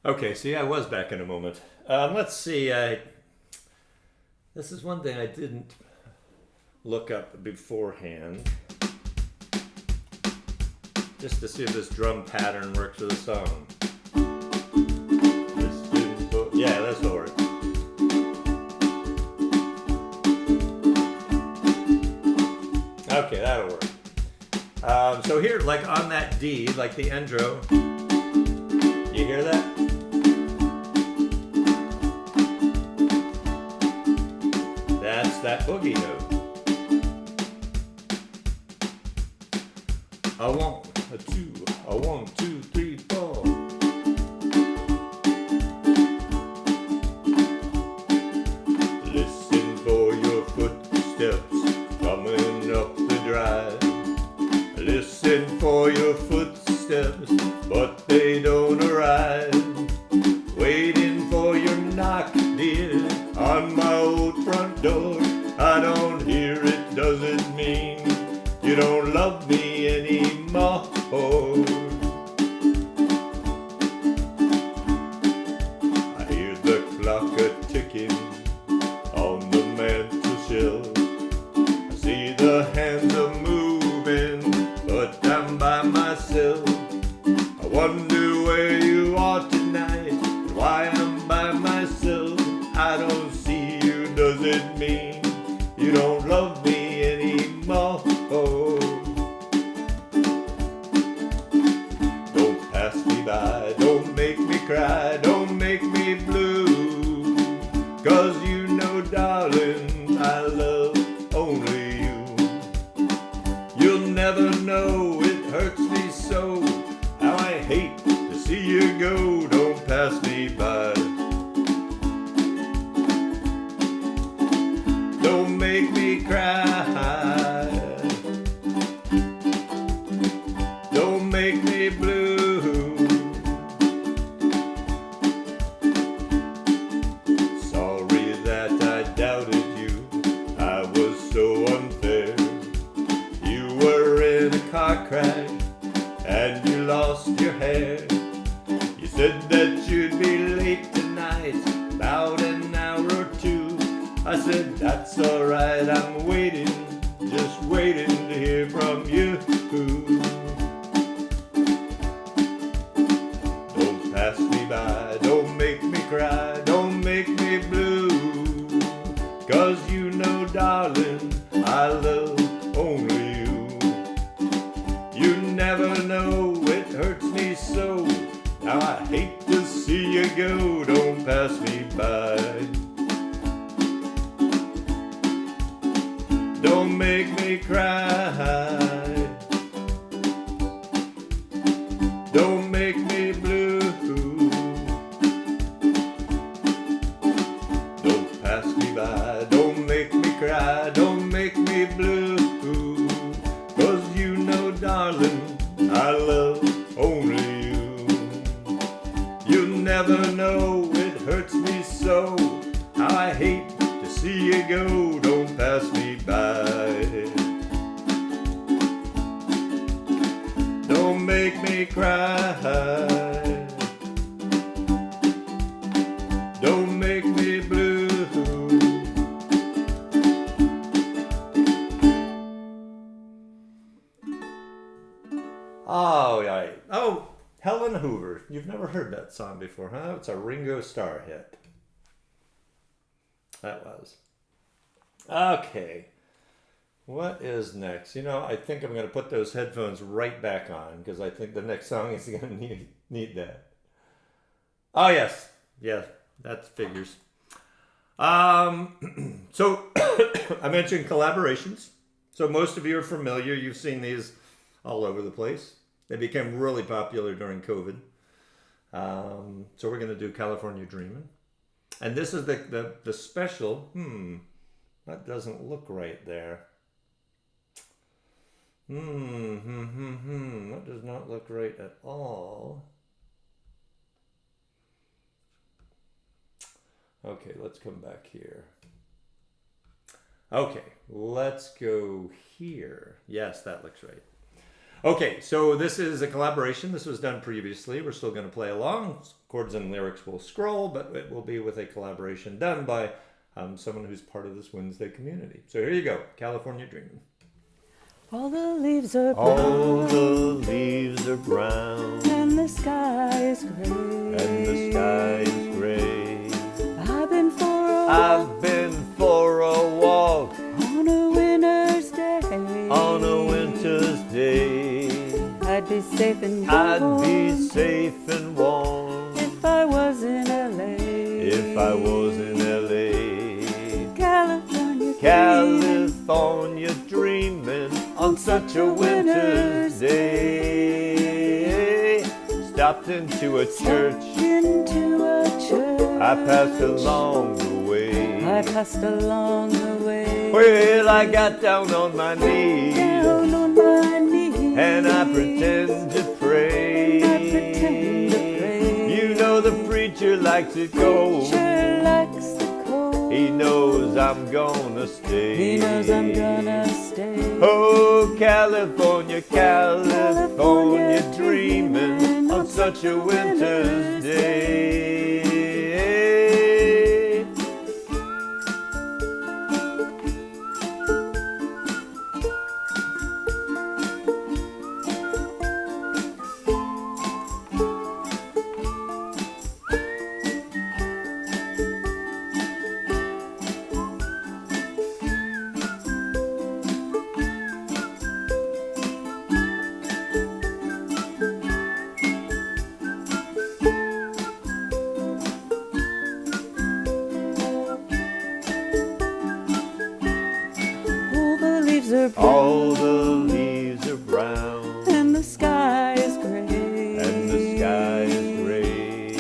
Okay, see, I was back in a moment. Let's see. This is one thing I didn't look up beforehand, just to see if this drum pattern works for the song. Yeah, this will work. Okay, that'll work. So here, like on that D, like the intro, you hear that? That's that boogie note. A 1, a 2, a 1, 2, 3, 4. Listen for your footsteps coming up the drive. Listen for your footsteps, but they don't arrive. Waiting for your knock, dear, on my old front door. I don't hear it, doesn't mean you don't love me anymore. I hear the clock a-ticking on the mantel shelf. I see the hands a-moving, but I'm by myself. I wonder where you are tonight, and why I'm by myself. I don't see you, does it mean you don't love me anymore? Don't pass me by, don't make me cry, don't make me blue. 'Cause you know, darling, I love only you. You'll never know, it hurts me so, how I hate to see you go. Don't pass me by. Don't make me cry. Don't make me blue. Sorry that I doubted you. I was so unfair. You were in a car crash and you lost your hair. You said that you'd be late tonight, about an hour or two. I said, that's alright, I'm waiting, just waiting to hear from you. Don't pass me by, don't make me cry, don't make me blue. 'Cause you know, darling, I love only you. You never know, it hurts me so, now I hate to see you go, don't pass me by. Don't make me cry. Don't make me blue. Don't pass me by. Don't make me cry. Don't make me blue. 'Cause you know, darling, I love only you. You never know, it hurts me so. How I hate to see you go. Don't pass me by. Don't make me cry. Don't make me blue. Oh, yeah. Oh, Helen Hoover. You've never heard that song before, huh? It's a Ringo Starr hit. That was. Okay. What is next? You know, I think I'm going to put those headphones right back on because I think the next song is going to need that. Oh, yes. Yeah, that figures. So I mentioned collaborations. So most of you are familiar. You've seen these all over the place. They became really popular during COVID. So we're going to do California Dreamin'. And this is the special. That doesn't look right there. That does not look right at all. Okay, let's come back here. Okay, let's go here. Yes, that looks right. Okay, so this is a collaboration. This was done previously. We're still going to play along. Chords and lyrics will scroll, but it will be with a collaboration done by someone who's part of this Wednesday community. So here you go, California Dreamin'. All the leaves are brown. All the leaves are brown. And the sky is gray. And the sky is gray. I've been for a I've walk been for a walk on a winter's day. on a winter's day. I'd be safe and I'd warm be safe and warm if I was in L.A. if I was in L.A. California, California dreaming on such a winter's day. Stopped into a church. into a church. I passed along the way. I passed along the way. Well, I got down on my knees Down on my knees. and I pretend to pray. I pretend to pray. You know the preacher likes it cold. Preacher likes the cold. He knows I'm gonna stay. He knows I'm gonna stay. Oh, California, California, dreaming on such a winter's day. All the leaves are brown. All the leaves are brown And the sky is gray. and the sky is gray.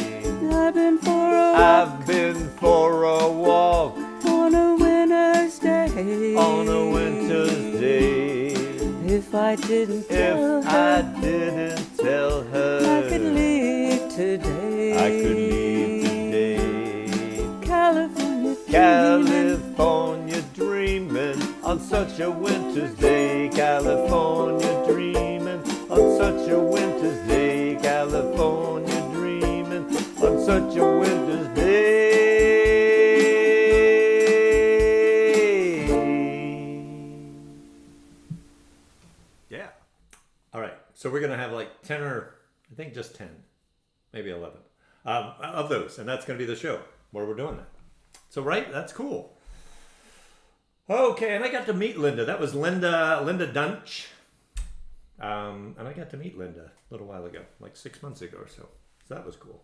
I've been for a walk I've been for a walk on a winter's day. on a winter's day. If I didn't tell If her, I didn't tell her, I could leave today. I could leave today. California, California dreaming on such a winter's day. California dreaming on such a winter's day. California dreaming on such a winter's day. Yeah. All right. So we're gonna have like 10 or I think just 10, maybe 11 of those, and that's gonna be the show where we're doing that. So right, that's cool. Okay, and I got to meet Linda. That was Linda Dunch. And I got to meet Linda a little while ago, like 6 months ago or so. So that was cool.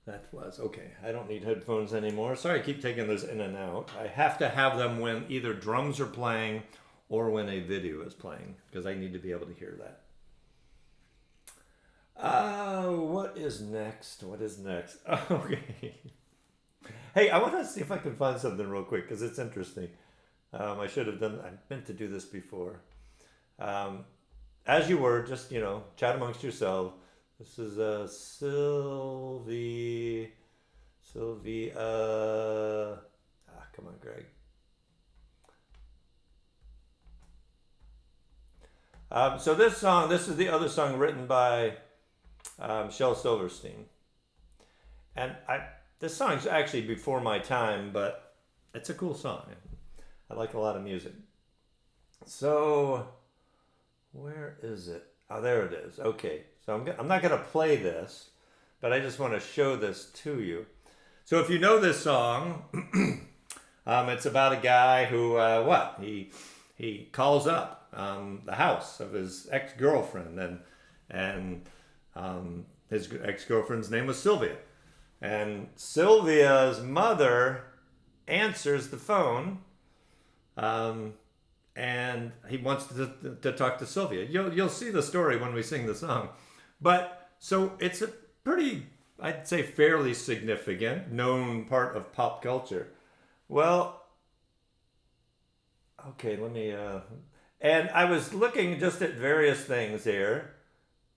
That was okay. I don't need headphones anymore. Sorry, I keep taking those in and out. I have to have them when either drums are playing or when a video is playing because I need to be able to hear that. What is next? What is next? Okay. Hey, I want to see if I can find something real quick because it's interesting. I should have done. I meant to do this before. As you were, just chat amongst yourselves. This is Sylvia. Come on, Greg. So this song, this is the other song written by Shel Silverstein, and this song's actually before my time, but it's a cool song. I like a lot of music. So where is it? Oh, there it is. Okay. So I'm not going to play this, but I just want to show this to you. So if you know this song, it's about a guy who, he calls up the house of his ex-girlfriend, and his ex-girlfriend's name was Sylvia. And Sylvia's mother answers the phone, and he wants to talk to Sylvia. You'll see the story when we sing the song. But so it's a pretty, I'd say, fairly significant, known part of pop culture. Well, okay, let me, and I was looking just at various things here.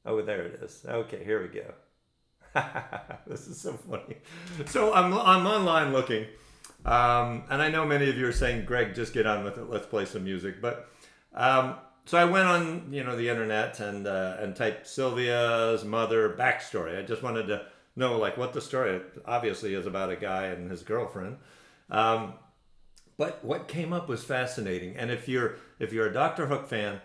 Oh, there it is. Okay, here we go. This is so funny. So I'm online looking, and I know many of you are saying, Greg, just get on with it. Let's play some music. But so I went on, the internet and typed Sylvia's mother backstory. I just wanted to know what the story obviously is about a guy and his girlfriend. But what came up was fascinating. And if you're a Dr. Hook fan,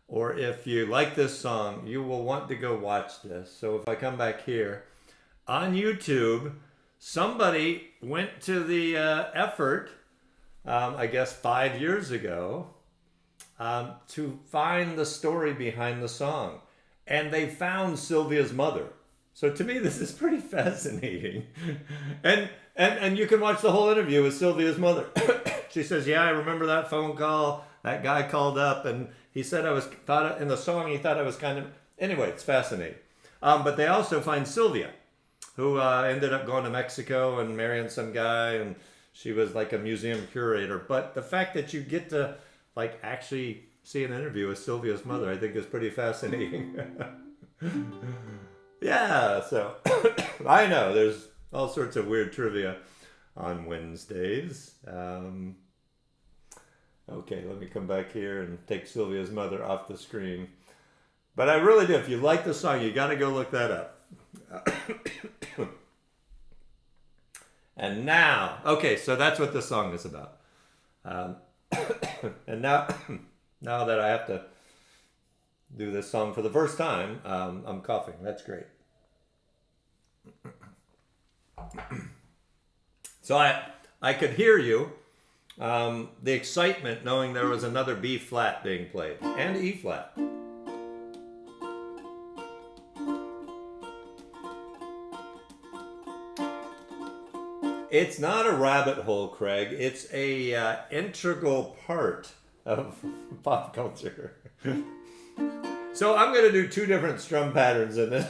or if you like this song, you will want to go watch this. So if I come back here, on YouTube, somebody went to the effort, I guess 5 years ago, to find the story behind the song. And they found Sylvia's mother. So to me, this is pretty fascinating. And you can watch the whole interview with Sylvia's mother. She says, yeah, I remember that phone call. That guy called up and he said in the song, he thought I was kind of, anyway, it's fascinating. But they also find Sylvia, who ended up going to Mexico and marrying some guy, and she was like a museum curator. But the fact that you get to actually see an interview with Sylvia's mother, I think is pretty fascinating. Yeah, so I know there's all sorts of weird trivia on Wednesdays. Okay, let me come back here and take Sylvia's mother off the screen. But I really do. If you like the song, you got to go look that up. And now, okay, so that's what the song is about. And now that I have to do this song for the first time, I'm coughing. That's great. So I could hear you, the excitement knowing there was another B flat being played, and E flat. It's not a rabbit hole, Craig. It's a integral part of pop culture. So I'm going to do two different strum patterns in this.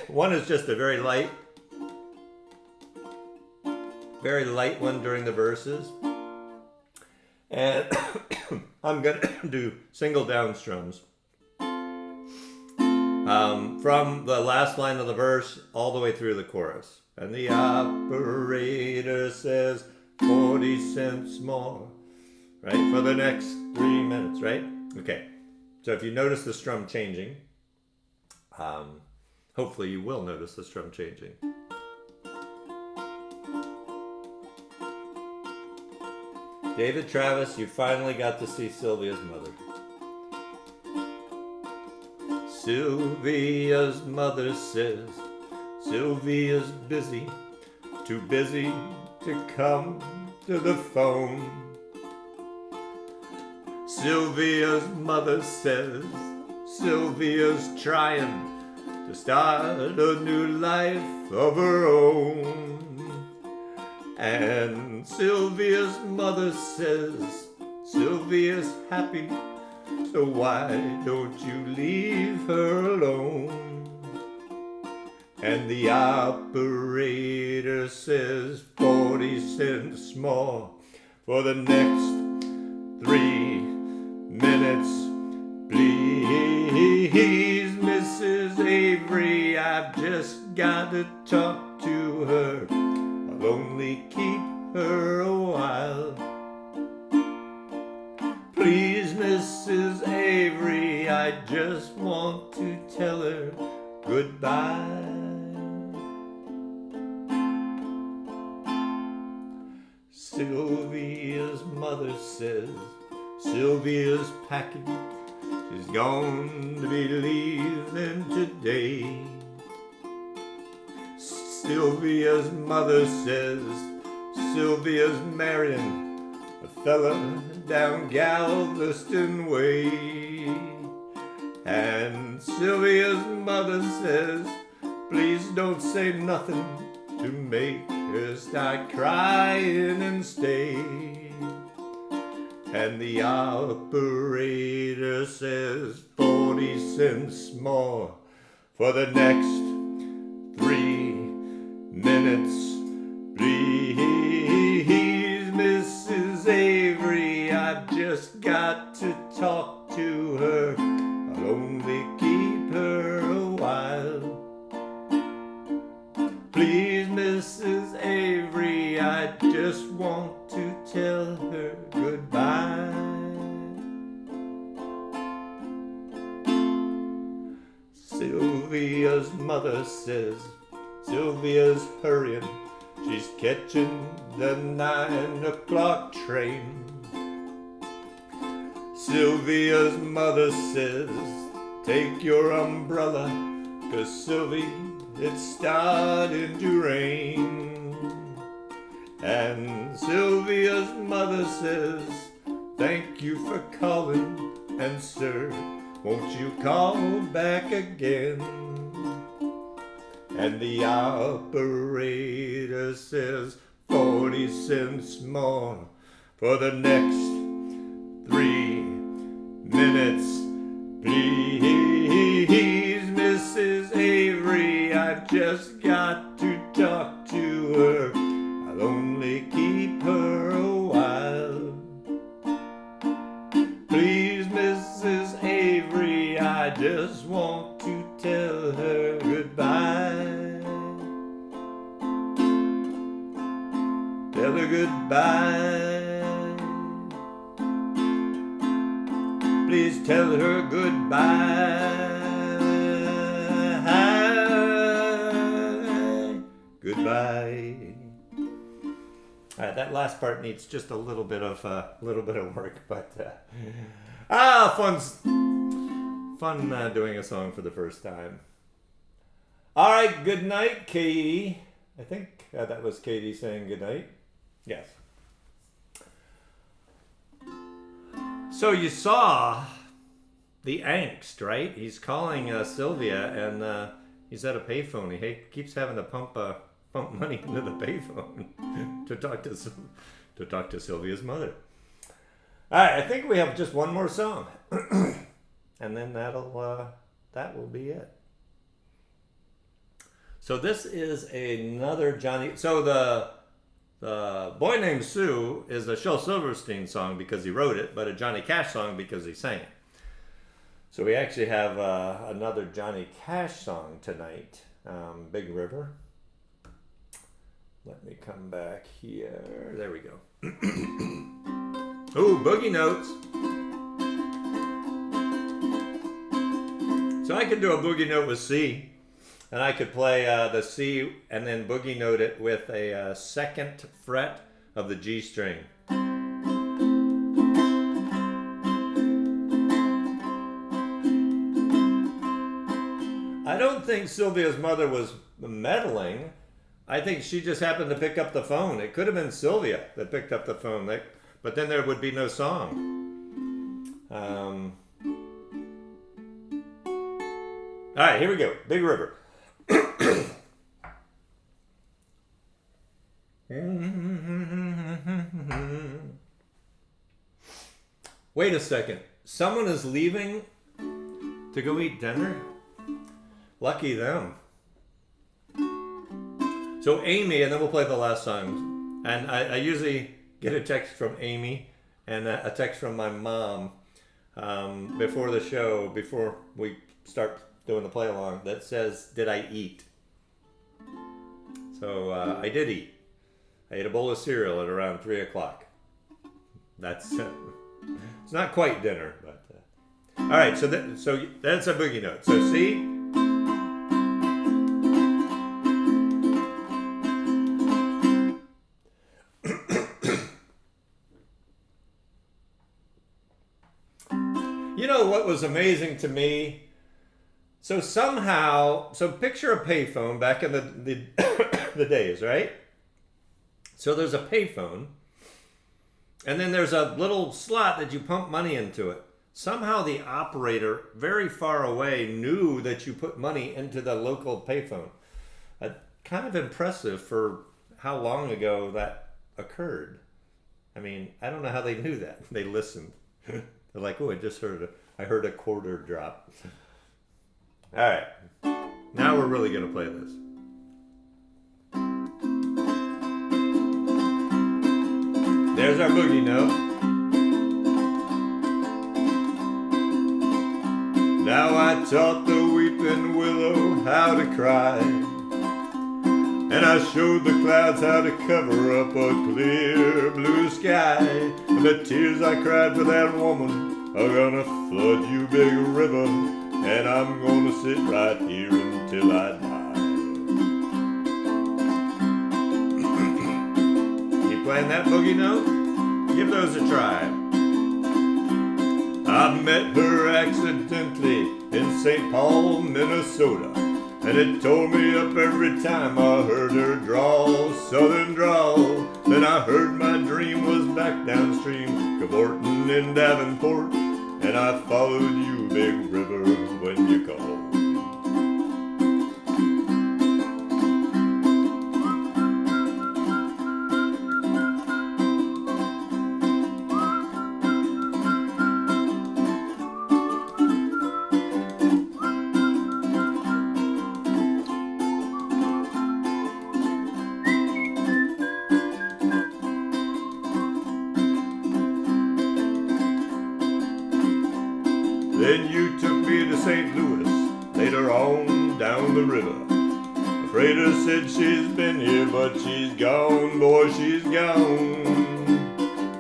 One is just a very light one during the verses. And I'm going to do single down strums. From the last line of the verse all the way through the chorus. And the operator says 40 cents more, right? For the next 3 minutes, right? Okay. So if you notice the strum changing, hopefully you will notice the strum changing. David Travis, you finally got to see Sylvia's mother. Sylvia's mother says, Sylvia's busy, too busy to come to the phone. Sylvia's mother says, Sylvia's trying to start a new life of her own. And Sylvia's mother says, Sylvia's happy, so why don't you leave her alone? And the operator says 40 cents more for the next 3 minutes. Please, Mrs. Avery, I've just got to talk to her. I'll only keep her a while. Please, Mrs. Avery, I just want to tell her goodbye. Sylvia's mother says Sylvia's packing. She's going to be leaving today. Sylvia's mother says Sylvia's marrying a fella down Galveston way. And Sylvia's mother says, please don't say nothing to make her start crying and stay. And the operator says 40 cents more for the next 3 minutes. Please, Mrs. Avery, I've just got to talk to her. I'll only keep her a while. Please, Mrs. Avery, I just want to tell her goodbye. Sylvia's mother says Sylvia's hurrying. She's catching the 9 o'clock train. Sylvia's mother says, take your umbrella, 'cause Sylvie, it's starting to rain. And Sylvia's mother says, thank you for calling, and sir, won't you call back again? And the operator says 40 cents more for the next 3 minutes. Please, Mrs. Avery, I've just got to talk to her. I'll only keep her a while. Please, Mrs. Avery, I just want to tell her goodbye. Tell her goodbye. Please tell her goodbye. Goodbye. All right, that last part needs just a little bit of work, but fun doing a song for the first time. All right, good night, Katie. I think that was Katie saying good night. Yes. So you saw the angst, right? He's calling Sylvia, and he's at a payphone. He keeps having to pump money into the payphone to talk to Sylvia's mother. All right, I think we have just one more song, and then that will be it. So this is another Johnny. So the Boy Named Sue is a Shel Silverstein song because he wrote it, but a Johnny Cash song because he sang it. So we actually have another Johnny Cash song tonight, Big River. Let me come back here. There we go. Ooh, boogie notes. So I could do a boogie note with C, and I could play the C and then boogie note it with a second fret of the G string. I don't think Sylvia's mother was meddling. I think she just happened to pick up the phone. It could have been Sylvia that picked up the phone, but then there would be no song. All right, here we go. Big River. Wait a second. Someone is leaving to go eat dinner? Lucky them. So Amy, and then we'll play the last song. And I usually get a text from Amy and a text from my mom before the show, before we start doing the play along, that says, did I eat? So I did eat. I ate a bowl of cereal at around 3 o'clock. That's it's not quite dinner, but all right. So that's a boogie note. So C. You know what was amazing to me? So picture a payphone back in the the days, right? So there's a payphone, and then there's a little slot that you pump money into it. Somehow the operator very far away knew that you put money into the local payphone. Kind of impressive for how long ago that occurred. I mean, I don't know how they knew that. They listened. They're like, oh, I heard a quarter drop. All right, now we're really gonna play this. There's our boogie note. Now I taught the weeping willow how to cry, and I showed the clouds how to cover up a clear blue sky. And the tears I cried for that woman are gonna flood you, big river, and I'm gonna sit right here until I die. You playing that boogie note? Give those a try. I met her accidentally in St. Paul, Minnesota, and it tore me up every time I heard her drawl, southern drawl. Then I heard my dream was back downstream, cavorting in Davenport, and I followed you, big river, when you called. Then you took me to St. Louis, later on down the river. A freighter said she's been here, but she's gone, boy, she's gone.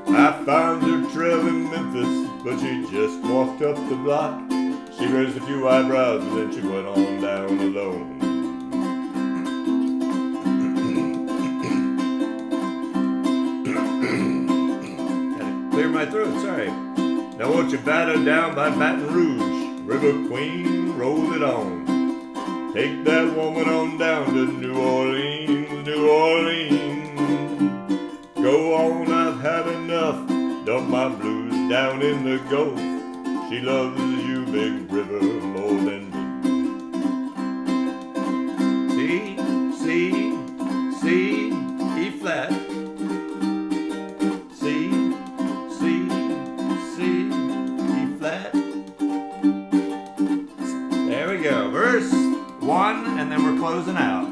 I found her trail in Memphis, but she just walked up the block. She raised a few eyebrows and then she went on down alone. Gotta clear my throat, sorry. Now won't you batter down by Baton Rouge, River Queen, roll it on. Take that woman on down to New Orleans, New Orleans. Go on, I've had enough, dump my blues down in the Gulf. She loves you, big river, more than me. C, E flat. Verse 1, and then we're closing out.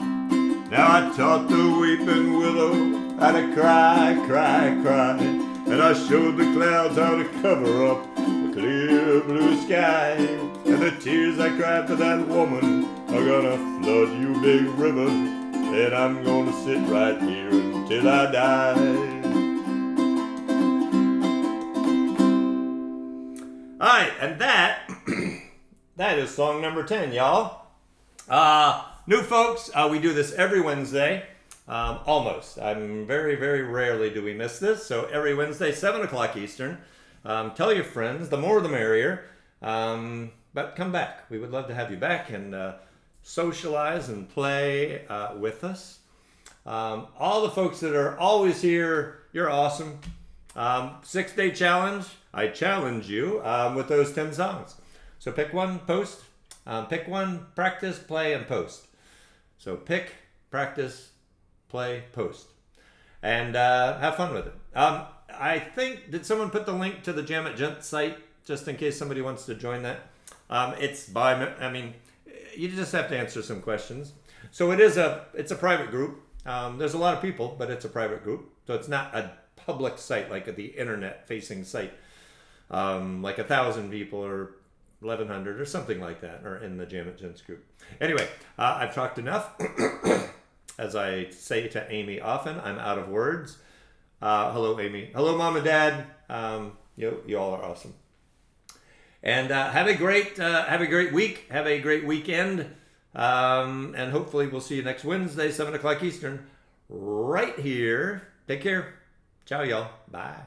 Now I taught the weeping willow how to cry, cry, cry, and I showed the clouds how to cover up the clear blue sky. And the tears I cried for that woman are gonna flood you, big river, and I'm gonna sit right here until I die. Alright, and that is song number 10, y'all. New folks, we do this every Wednesday, almost. Very, very rarely do we miss this. So every Wednesday, 7 o'clock Eastern. Tell your friends, the more the merrier. But come back. We would love to have you back and socialize and play with us. All the folks that are always here, you're awesome. 6-day challenge. I challenge you with those 10 songs. So pick one, post. Pick one, practice, play, and post. So pick, practice, play, post. and have fun with it. I think, did someone put the link to the L.O.V.E Gent site just in case somebody wants to join that? You just have to answer some questions. So it's a private group. There's a lot of people, but it's a private group. So it's not a public site like the internet facing site. Like 1,000 people or 1,100 or something like that are in the L.O.V.E Gents group. Anyway, I've talked enough. As I say to Amy often, I'm out of words. Hello, Amy. Hello, Mom and Dad. You all are awesome. And have a great week. Have a great weekend. And hopefully we'll see you next Wednesday, 7 o'clock Eastern, right here. Take care. Ciao, y'all. Bye.